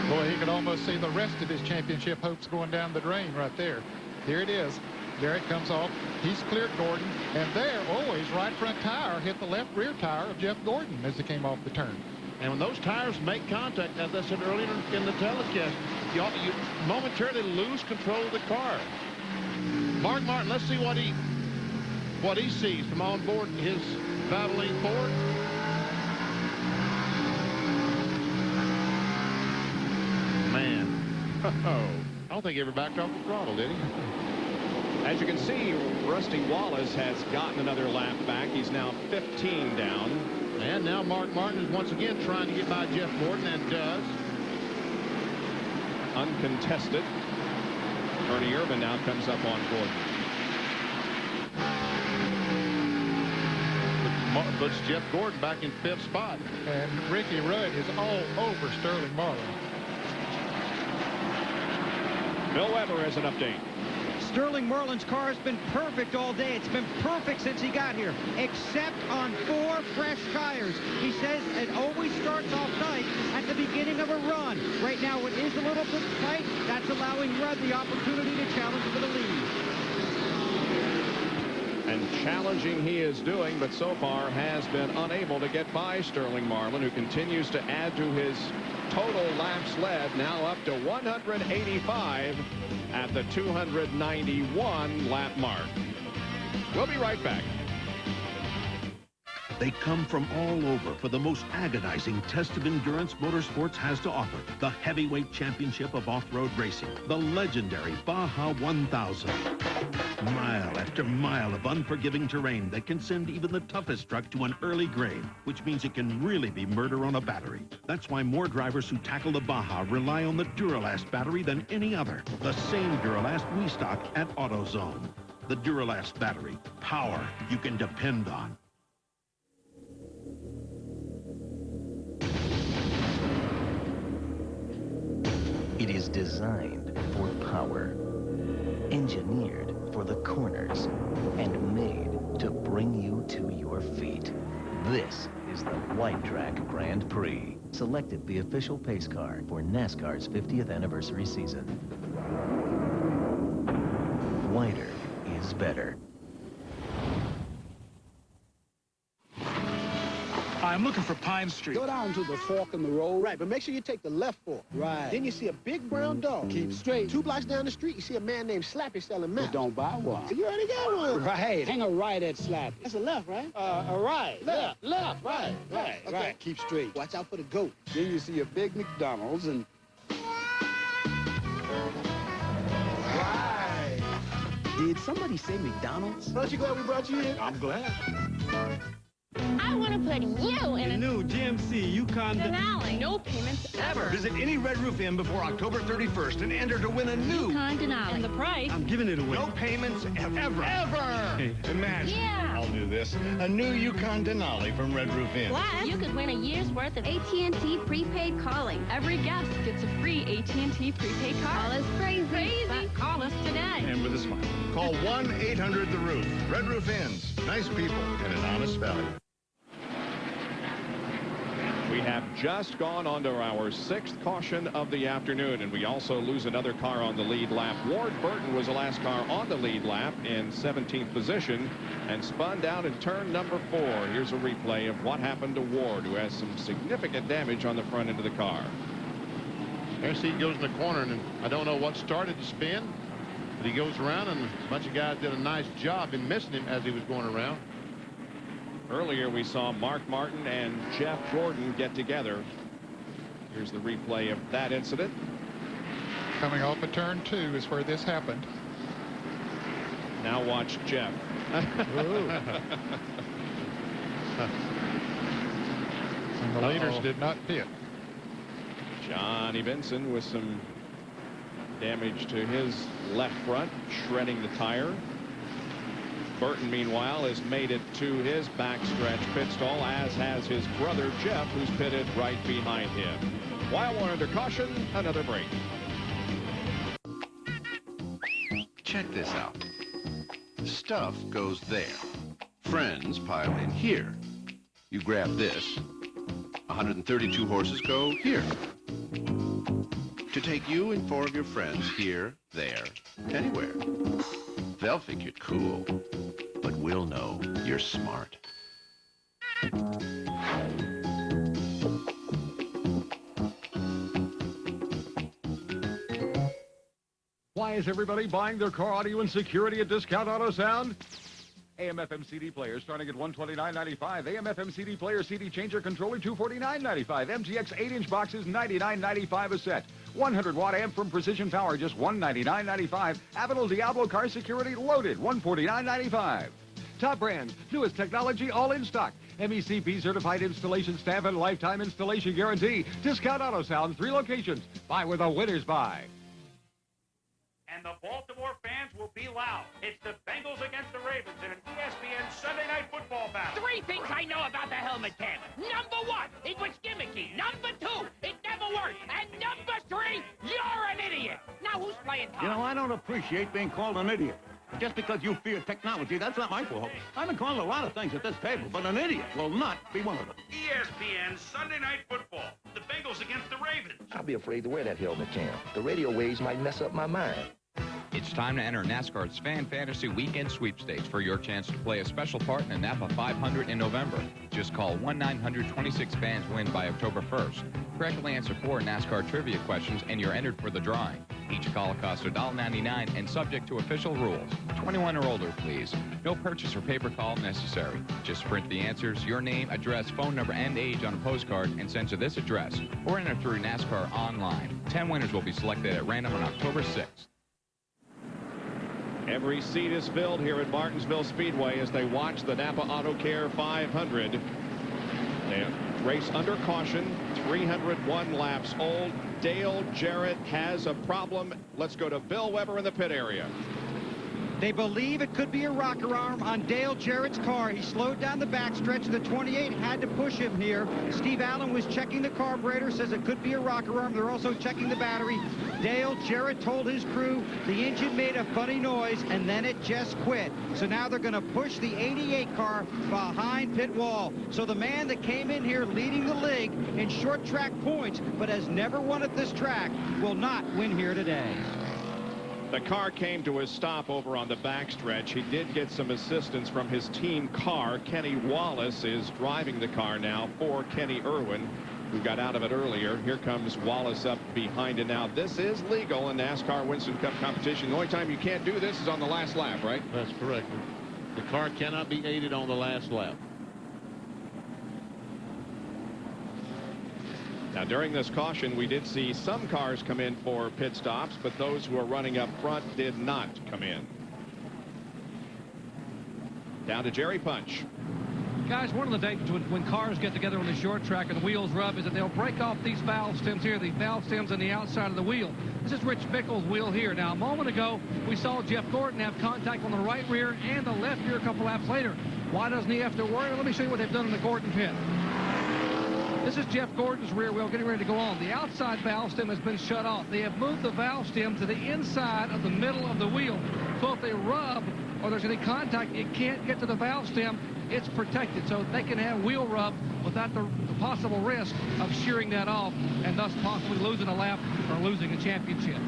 Boy, he could almost see the rest of his championship hopes going down the drain right there. Here it is. There it comes off. He's cleared Gordon. And there, his right front tire hit the left rear tire of Jeff Gordon as he came off the turn. And when those tires make contact, as I said earlier in the telecast, you momentarily lose control of the car. Mark Martin, let's see what he sees from on board his Valvoline Ford. Man. I don't think he ever backed off the throttle, did he? As you can see, Rusty Wallace has gotten another lap back. He's now 15 down. And now Mark Martin is once again trying to get by Jeff Gordon, and does. Uncontested. Ernie Irvin now comes up on Gordon. Puts Jeff Gordon back in 5th spot. And Ricky Rudd is all over Sterling Marlin. Bill Weber has an update. Sterling Marlin's car has been perfect all day. It's been perfect since he got here, except on 4 fresh tires. He says it always starts off nice at the beginning of a run. Right now it is a little bit tight. That's allowing Rudd the opportunity to challenge for the lead. And challenging he is doing, but so far has been unable to get by Sterling Marlin, who continues to add to his total laps led, now up to 185 at the 291 lap mark. We'll be right back. They come from all over for the most agonizing test of endurance motorsports has to offer. The heavyweight championship of off-road racing, the legendary Baja 1000. Mile after mile of unforgiving terrain that can send even the toughest truck to an early grave, which means it can really be murder on a battery. That's why more drivers who tackle the Baja rely on the Duralast battery than any other. The same Duralast we stock at AutoZone. The Duralast battery. Power you can depend on. It is designed for power, engineered for the corners, and made to bring you to your feet. This is the White Track Grand Prix, selected the official pace car for NASCAR's 50th anniversary season. Whiter is better. I'm looking for Pine Street. Go down to the fork in the road. Right, but make sure you take the left fork. Right. Then you see a big brown dog. Keep straight. 2 blocks down the street, you see a man named Slappy selling maps. Don't buy one. You already got one. Right. Hang a right at Slappy. That's a left, right? A right. Left. Right. Okay. Right. Keep straight. Watch out for the goat. Then you see a big McDonald's and... Right. Did somebody say McDonald's? Aren't you glad we brought you in? I'm glad. I want to put you in a new GMC Yukon Denali. No payments ever. Visit any Red Roof Inn before October 31st and enter to win a new Yukon Denali. And the price? I'm giving it away. No payments ever. Hey, imagine. Yeah. I'll do this. A new Yukon Denali from Red Roof Inn. Plus, you could win a year's worth of AT&T prepaid calling. Every guest gets a free AT&T prepaid call. Call us crazy. But call us today. And with a smile. Call 1-800-THE-ROOF. Red Roof Inns. Nice people and an honest value. We have just gone on to our 6th caution of the afternoon, and we also lose another car on the lead lap. Ward Burton was the last car on the lead lap in 17th position and spun down in turn number 4. Here's a replay of what happened to Ward, who has some significant damage on the front end of the car. There's he goes in the corner, and I don't know what started to spin, but he goes around, and a bunch of guys did a nice job in missing him as he was going around. Earlier, we saw Mark Martin and Jeff Gordon get together. Here's the replay of that incident. Coming off of turn 2 is where this happened. Now watch Jeff. And the leaders did not pit. Johnny Benson with some damage to his left front, shredding the tire. Burton, meanwhile, has made it to his backstretch pit stall, as has his brother Jeff, who's pitted right behind him. While we're under caution, another break. Check this out. Stuff goes there. Friends pile in here. You grab this. 132 horses go here. To take you and 4 of your friends here, there, anywhere. They'll think you're cool, but we'll know you're smart. Why is everybody buying their car audio and security at Discount Auto Sound? AM/FM CD player starting at $129.95. AM/FM CD player CD changer controller $249.95. MTX 8-inch boxes $99.95 a set. 100-watt amp from Precision Power just $199.95. Avenel Diablo car security loaded $149.95. Top brands, newest technology, all in stock. MECP certified installation staff and lifetime installation guarantee. Discount Auto Sound, 3 locations. Buy where the winners buy. And the Baltimore fans will be loud. It's the Bengals against the Ravens in an ESPN Sunday Night Football battle. 3 things I know about the helmet camera. Number 1, it was gimmicky. Number 2, it never worked. And number 3, you're an idiot. Now who's playing top? You know, I don't appreciate being called an idiot. Just because you fear technology, that's not my fault. I've been called a lot of things at this table, but an idiot will not be one of them. ESPN Sunday Night Football. The Bengals against the Ravens. I'll be afraid to wear that helmet cam. The radio waves might mess up my mind. It's time to enter NASCAR's Fan Fantasy Weekend Sweepstakes for your chance to play a special part in the Napa 500 in November. Just call 1-900-26-FANS-WIN by October 1st. Correctly answer 4 NASCAR trivia questions and you're entered for the drawing. Each call costs $1.99 and subject to official rules. 21 or older, please. No purchase or paper call necessary. Just print the answers, your name, address, phone number, and age on a postcard and send to this address or enter through NASCAR online. 10 winners will be selected at random on October 6th. Every seat is filled here at Martinsville Speedway as they watch the Napa Auto Care 500. They race under caution, 301 laps old. Dale Jarrett has a problem. Let's go to Bill Weber in the pit area. They believe it could be a rocker arm on Dale Jarrett's car. He slowed down the backstretch. The 28 had to push him here. Steve Allen was checking the carburetor, says it could be a rocker arm. They're also checking the battery. Dale Jarrett told his crew the engine made a funny noise, and then it just quit. So now they're going to push the 88 car behind pit wall. So the man that came in here leading the league in short track points, but has never won at this track, will not win here today. The car came to a stop over on the backstretch. He did get some assistance from his team car. Kenny Wallace is driving the car now for Kenny Irwin, who got out of it earlier. Here comes Wallace up behind it now. This is legal in NASCAR Winston Cup competition. The only time you can't do this is on the last lap, right? That's correct. The car cannot be aided on the last lap. Now, during this caution, we did see some cars come in for pit stops, but those who are running up front did not come in. Down to Jerry Punch. Guys, one of the dangers when cars get together on the short track and the wheels rub is that they'll break off these valve stems here, the valve stems on the outside of the wheel. This is Rich Bickle's wheel here. Now, a moment ago, we saw Jeff Gordon have contact on the right rear and the left rear a couple laps later. Why doesn't he have to worry? Let me show you what they've done in the Gordon pit. This is Jeff Gordon's rear wheel getting ready to go on. The outside valve stem has been shut off. They have moved the valve stem to the inside of the middle of the wheel. So if they rub or there's any contact, it can't get to the valve stem. It's protected, so they can have wheel rub without the possible risk of shearing that off and thus possibly losing a lap or losing a championship.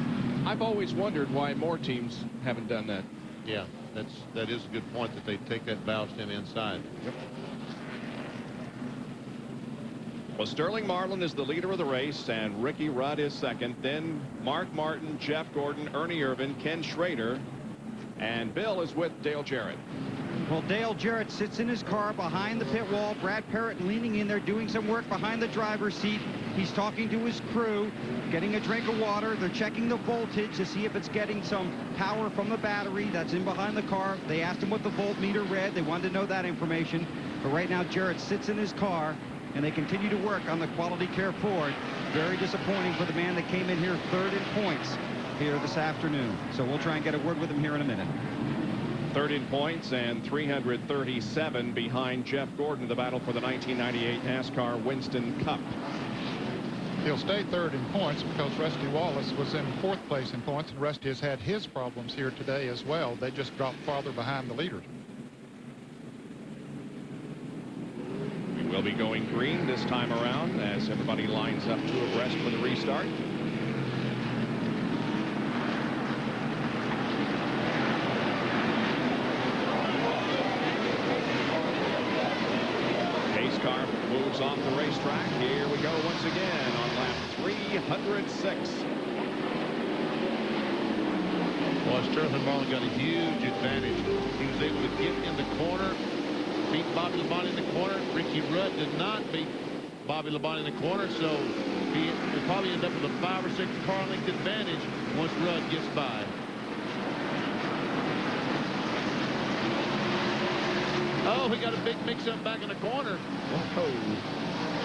I've always wondered why more teams haven't done that. Yeah, that is a good point, that they take that valve stem inside. Yep. Well, Sterling Marlin is the leader of the race, and Ricky Rudd is second. Then Mark Martin, Jeff Gordon, Ernie Irvin, Ken Schrader, and Bill is with Dale Jarrett. Well, Dale Jarrett sits in his car behind the pit wall. Brad Parrott leaning in there doing some work behind the driver's seat. He's talking to his crew, getting a drink of water. They're checking the voltage to see if it's getting some power from the battery that's in behind the car. They asked him what the voltmeter read. They wanted to know that information. But right now, Jarrett sits in his car, and they continue to work on the Quality Care Ford. Very disappointing for the man that came in here third in points here this afternoon. So we'll try and get a word with him here in a minute. Third in points and 337 behind Jeff Gordon, the battle for the 1998 NASCAR Winston Cup. He'll stay third in points because Rusty Wallace was in fourth place in points, and Rusty has had his problems here today as well. They just dropped farther behind the leaders. We will be going green this time around as everybody lines up two abreast for the restart. Pace car moves off the racetrack. Here we go once again on lap 306. Well, Sterling Marlin got a huge advantage. He was able to get in the corner, beat Bobby Labonte in the corner. Ricky Rudd did not beat Bobby Labonte in the corner, so he'll probably end up with a 5 or 6 car length advantage once Rudd gets by. Oh, we got a big mix-up back in the corner. Oh,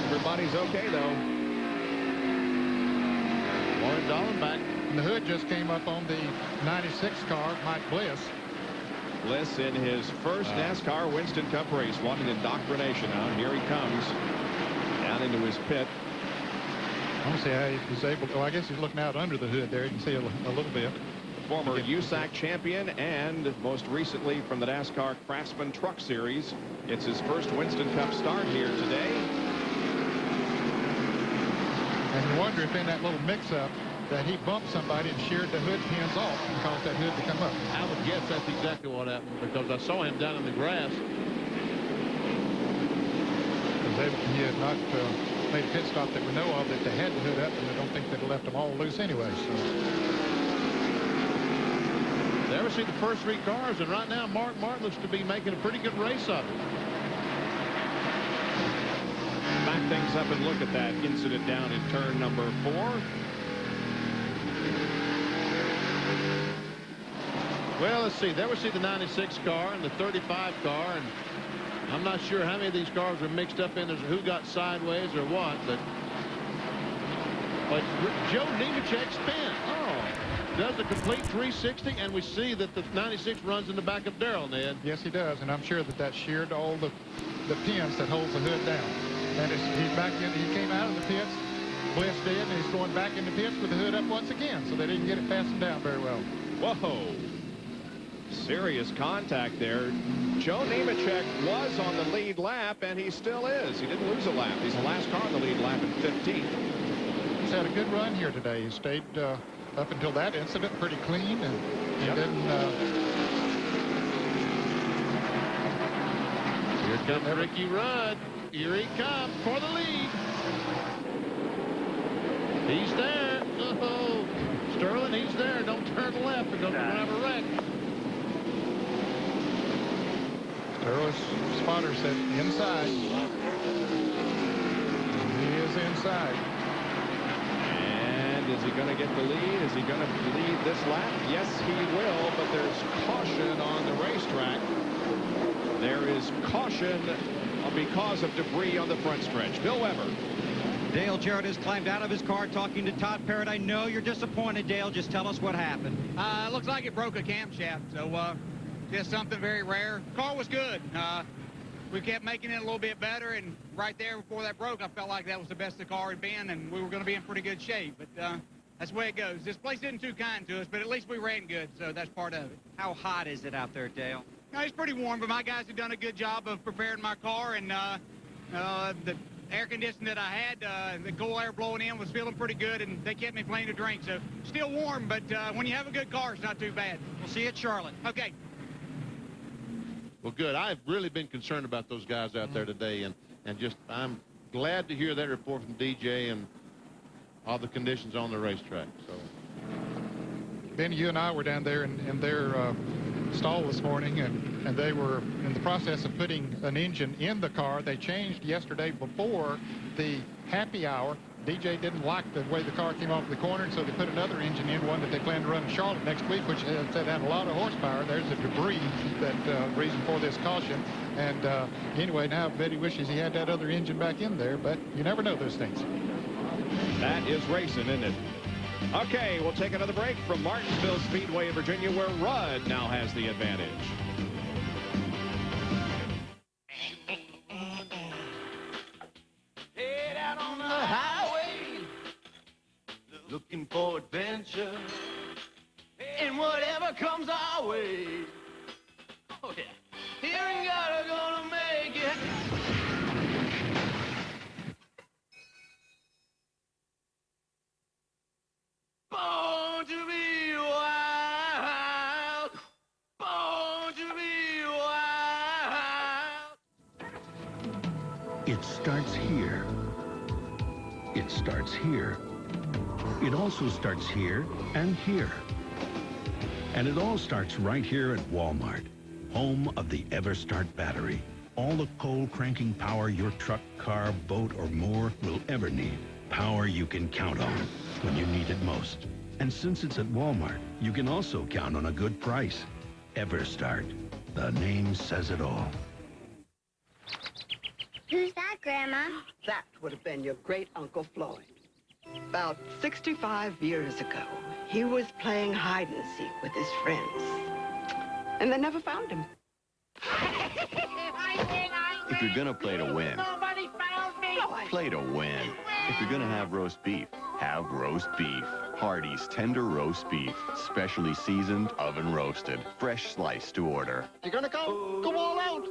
everybody's okay, though. Warren Dallenbach. And the hood just came up on the 96 car, Mike Bliss. Bliss in his first NASCAR Winston Cup race. What an indoctrination. Now here he comes down into his pit. I want to see how he was able to. Oh, I guess he's looking out under the hood there. You can see a little bit. Former USAC champion and most recently from the NASCAR Craftsman Truck Series. It's his first Winston Cup start here today. And you wonder if in that little mix-up that he bumped somebody and sheared the hood pins off and caused that hood to come up. I would guess that's exactly what happened, because I saw him down in the grass. Because he had not made a pit stop that we know of, that they had the hood up, and I don't think they'd have left them all loose anyway. So. There we see the first 3 cars, and right now Mark Martin looks to be making a pretty good race of it. Back things up and look at that incident down in turn number 4. Well, let's see. There we see the 96 car and the 35 car, and I'm not sure how many of these cars are mixed up in as who got sideways or what, but Joe Nemechek spins. Does a complete 360, and we see that the 96 runs in the back of Darrell, Ned. Yes, he does, and I'm sure that sheared all the pins that holds the hood down. And he's back in. He came out of the pits, blitzed in, and he's going back in the pits with the hood up once again, so they didn't get it fastened down very well. Whoa. Serious contact there. Joe Nemechek was on the lead lap, and he still is. He didn't lose a lap. He's the last car on the lead lap in 15th. He's had a good run here today. He stayed up until that incident pretty clean, and then here comes Ricky Rudd. Here he comes for the lead. He's there. Oh, Sterling, he's there. Don't turn left because we're going to have a wreck. Sterling's spotter said inside. He is inside. Is he going to get the lead? Is he going to lead this lap? Yes, he will, but there's caution on the racetrack. There is caution because of debris on the front stretch. Bill Weber. Dale Jarrett has climbed out of his car talking to Todd Parrott. I know you're disappointed, Dale. Just tell us what happened. Looks like it broke a camshaft, so just something very rare. Car was good. We kept making it a little bit better, and right there before that broke, I felt like that was the best the car had been, and we were going to be in pretty good shape. But that's the way it goes. This place isn't too kind to us, but at least we ran good, so that's part of it. How hot is it out there, Dale? It's pretty warm, but my guys have done a good job of preparing my car, and the air conditioning that I had, the cool air blowing in was feeling pretty good, and they kept me plenty to drink. So still warm, but when you have a good car, it's not too bad. We'll see you at Charlotte. Okay. Well, good. I've really been concerned about those guys out there today, and just I'm glad to hear that report from DJ and all the conditions on the racetrack. So, Ben, you and I were down there in their stall this morning, and they were in the process of putting an engine in the car. They changed yesterday before the happy hour. DJ didn't like the way the car came off the corner, and so they put another engine in, one that they plan to run in Charlotte next week, which said had a lot of horsepower. There's the debris that reason for this caution. And anyway, now Betty wishes he had that other engine back in there, but you never know those things. That is racing, isn't it? Okay, we'll take another break from Martinsville Speedway in Virginia, where Rudd now has the advantage. Head out on the highway, looking for adventure, and whatever comes our way. Oh yeah, here and God are gonna make it. Born to be wild, born to be wild. It starts here. It starts here. It also starts here and here. And it all starts right here at Walmart, home of the EverStart battery. All the coal cranking power your truck, car, boat, or more will ever need. Power you can count on when you need it most. And since it's at Walmart, you can also count on a good price. EverStart. The name says it all. Who's that, Grandma? That would have been your great-uncle Floyd. About 65 years ago, he was playing hide-and-seek with his friends. And they never found him. If you're gonna play to win, Nobody found me. play to win. If you're gonna have roast beef, have roast beef. Hardee's tender roast beef, specially seasoned, oven roasted, fresh slice to order. You're gonna go? Go all out.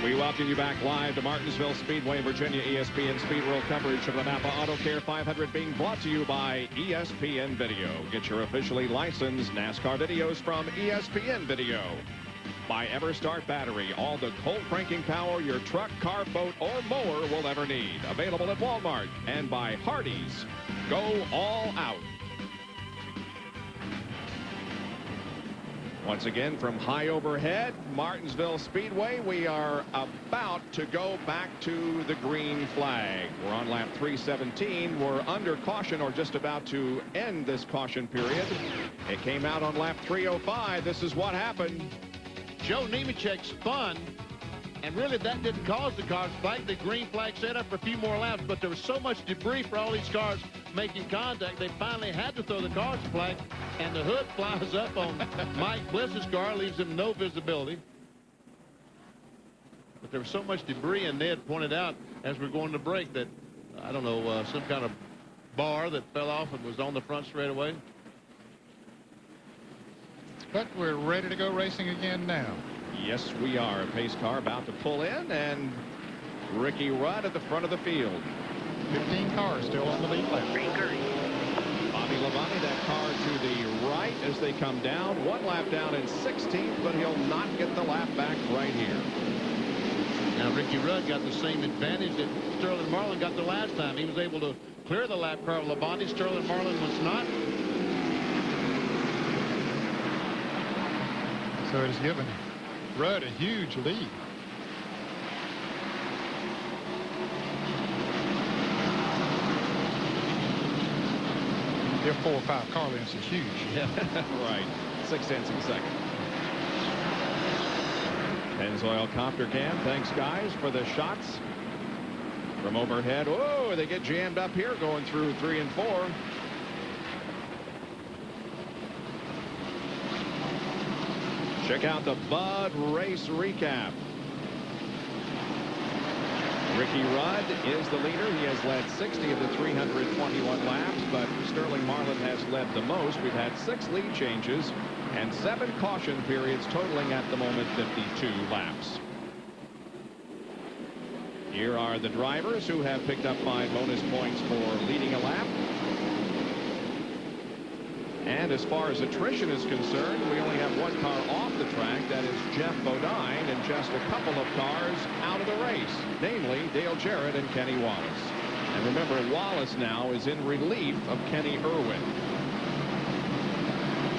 We welcome you back live to Martinsville Speedway, Virginia. ESPN Speed World coverage of the Napa Auto Care 500 being brought to you by ESPN Video. Get your officially licensed NASCAR videos from ESPN Video. By EverStart Battery, all the cold cranking power your truck, car, boat, or mower will ever need. Available at Walmart. And by Hardee's. Go all out. Once again, from high overhead, Martinsville Speedway, we are about to go back to the green flag. We're on lap 317. We're under caution, or just about to end this caution period. It came out on lap 305. This is what happened. Joe Nemechek spun, and really that didn't cause the cars flag. The green flag set up for a few more laps, but there was so much debris for all these cars making contact, they finally had to throw the caution flag, and the hood flies up on Mike Bliss's car, leaves him no visibility. But there was so much debris, and Ned pointed out as we're going to break that, I don't know, some kind of bar that fell off and was on the front straightaway. But we're ready to go racing again now. Yes, we are. A pace car about to pull in, and Ricky Rudd at the front of the field. 15 cars still on the lead lap. Bobby Labonte, that car to the right as they come down. 1 lap down in 16th, but he'll not get the lap back right here. Now, Ricky Rudd got the same advantage that Sterling Marlin got the last time. He was able to clear the lap car of Labonte. Sterling Marlin was not. So it has given Rudd a huge lead. Their 4 or 5 car lengths is huge. Right. 6/10 of a second. Pennzoil copter cam. Thanks, guys, for the shots from overhead. Oh, they get jammed up here going through 3 and 4. Check out the Bud race recap. Ricky Rudd is the leader. He has led 60 of the 321 laps, but Sterling Marlin has led the most. We've had 6 lead changes and 7 caution periods, totaling at the moment 52 laps. Here are the drivers who have picked up 5 bonus points for leading a lap. And as far as attrition is concerned, we only have 1 car off the track. That is Jeff Bodine, and just a couple of cars out of the race, namely Dale Jarrett and Kenny Wallace. And remember, Wallace now is in relief of Kenny Irwin.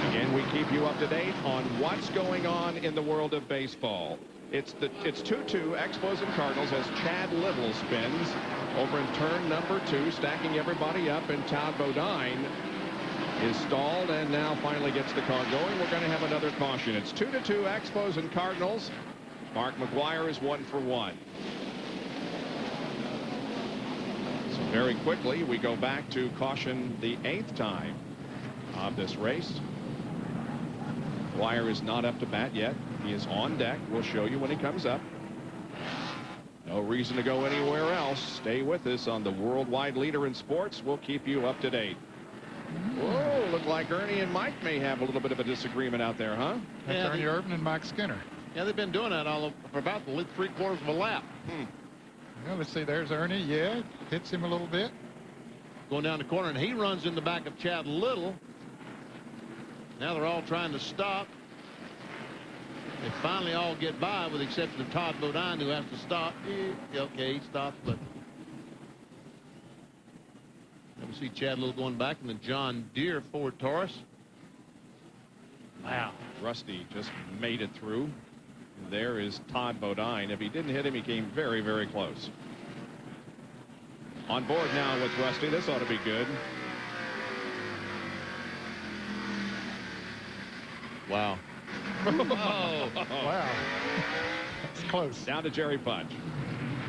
Again, we keep you up to date on what's going on in the world of baseball. It's 2-2 Expos and Cardinals as Chad Little spins over in turn number 2, stacking everybody up, and Todd Bodine is stalled and now finally gets the car going. We're going to have another caution. It's 2-2 Expos and Cardinals. Mark McGuire is 1 for 1. So very quickly we go back to caution the 8th time of this race. McGuire is not up to bat yet. He is on deck. We'll show you when he comes up. No reason to go anywhere else. Stay with us on the worldwide leader in sports. We'll keep you up to date. Whoa, look like Ernie and Mike may have a little bit of a disagreement out there, huh? That's Ernie Irvin and Mike Skinner. Yeah, they've been doing that for about the 3/4 of a lap. Well, let's see. There's Ernie. Yeah, hits him a little bit. Going down the corner, and he runs in the back of Chad Little. Now they're all trying to stop. They finally all get by, with the exception of Todd Bodine, who has to stop. Okay, he stops, but we see Chad Little going back in the John Deere Ford Taurus. Wow. Rusty just made it through. And there is Todd Bodine. If he didn't hit him, he came very, very close. On board now with Rusty. This ought to be good. Wow. Oh. Wow. That's close. Down to Jerry Punch.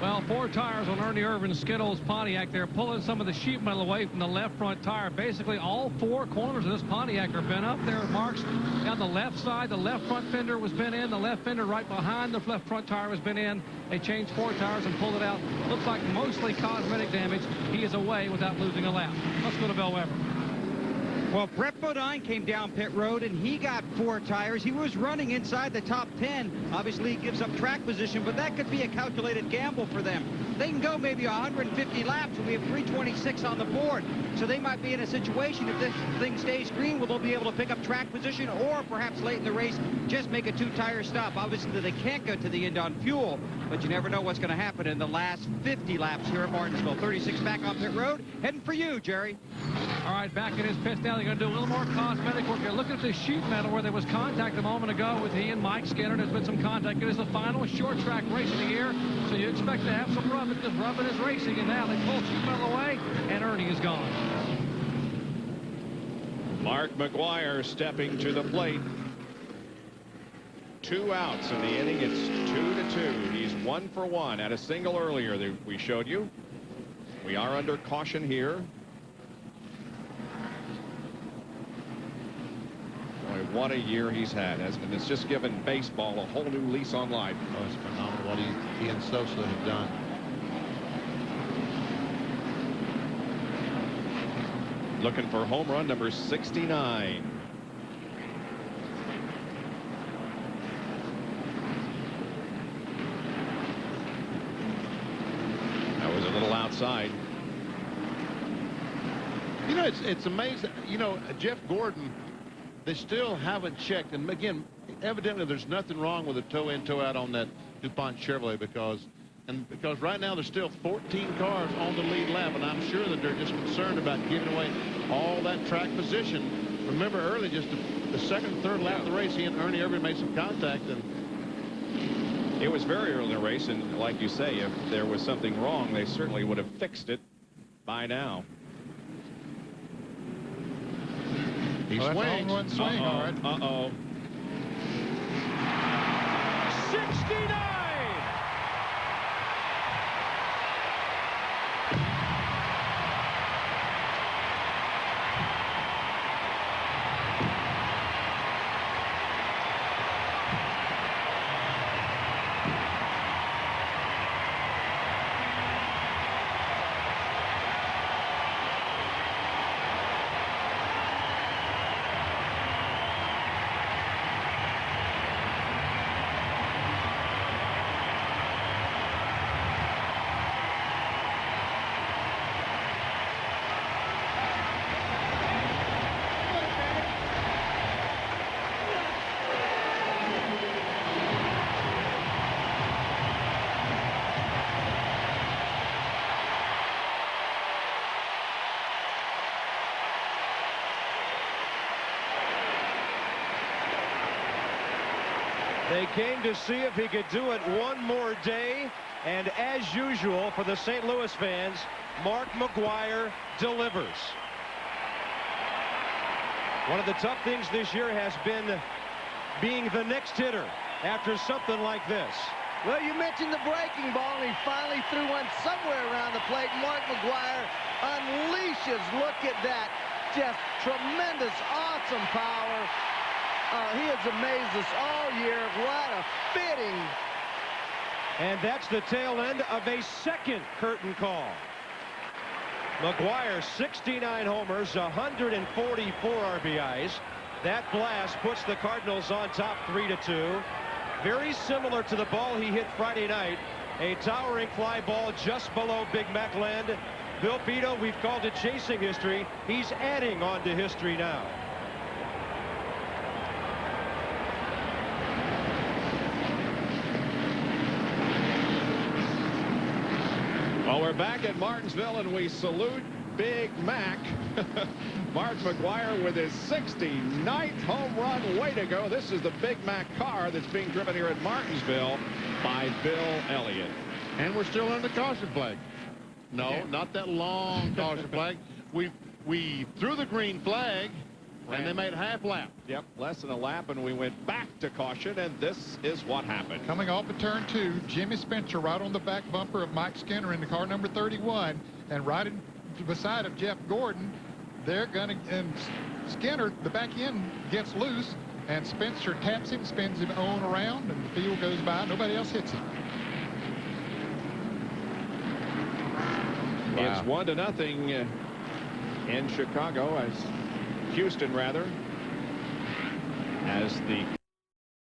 Well, 4 tires on Ernie Irvin's Skittles Pontiac. They're pulling some of the sheet metal away from the left front tire. Basically, all 4 corners of this Pontiac are bent up. There are marks down the left side. The left front fender was bent in. The left fender right behind the left front tire was bent in. They changed 4 tires and pulled it out. Looks like mostly cosmetic damage. He is away without losing a lap. Let's go to Bill Weber. Well, Brett Bodine came down pit road, and he got 4 tires. He was running inside the top 10. Obviously, he gives up track position, but that could be a calculated gamble for them. They can go maybe 150 laps, and we have 326 on the board. So they might be in a situation, if this thing stays green, where they'll be able to pick up track position, or perhaps late in the race, just make a 2-tire stop. Obviously, they can't go to the end on fuel, but you never know what's going to happen in the last 50 laps here at Martinsville. 36 back on pit road. Heading for you, Jerry. All right, back in his pits now. They're going to do a little more cosmetic work here. Look at the sheet metal where there was contact a moment ago with he and Mike Skinner. There's been some contact. It is the final short track race of the year, so you expect to have some rubbing because rubbing is racing. And now they pull sheet metal away, and Ernie is gone. Mark McGuire stepping to the plate. 2 outs in the inning. It's 2-2. He's 1 for 1. Had a single earlier that we showed you. We are under caution here. Boy, what a year he's had, hasn't it? It's just given baseball a whole new lease on life. Oh, it's phenomenal what he and Sosa have done. Looking for home run number 69. That was a little outside. You know, it's amazing. You know, Jeff Gordon, they still haven't checked. And again, evidently there's nothing wrong with a toe in, toe out on that DuPont Chevrolet because right now there's still 14 cars on the lead lap, and I'm sure that they're just concerned about giving away all that track position. Remember early, just the second, third lap of the race, he and Ernie Irvin made some contact, and it was very early in the race, and like you say, if there was something wrong, they certainly would have fixed it by now. He swings. Swing, all right. Uh-oh. 69! They came to see if he could do it one more day, and as usual for the St. Louis fans, Mark McGuire delivers. One of the tough things this year has been being the next hitter after something like this. Well, you mentioned the breaking ball, and he finally threw one somewhere around the plate. Mark McGuire unleashes. Look at that. Just tremendous, awesome power. He has amazed us all year. What a fitting. And that's the tail end of a second curtain call. McGuire, 69 homers, 144 RBIs. That blast puts the Cardinals on top 3-2. Very similar to the ball he hit Friday night. A towering fly ball just below Big Mac land. Bill Pito, we've called it chasing history. He's adding on to history now. Well, we're back at Martinsville, and we salute Big Mac. Mark McGuire with his 69th home run. Way to go. This is the Big Mac car that's being driven here at Martinsville by Bill Elliott. And we're still under caution flag. No, Yeah. not that long caution flag. We threw the green flag, and they made a half lap. Yep, less than a lap, and we went back to caution, and this is what happened. Coming off of turn 2, Jimmy Spencer right on the back bumper of Mike Skinner in the car number 31, and right in beside of Jeff Gordon. They're gonna, and Skinner, the back end gets loose, and Spencer taps him, spins him on around, and the field goes by. Nobody else hits him. Wow. It's 1-0 in Chicago, as Houston rather, as the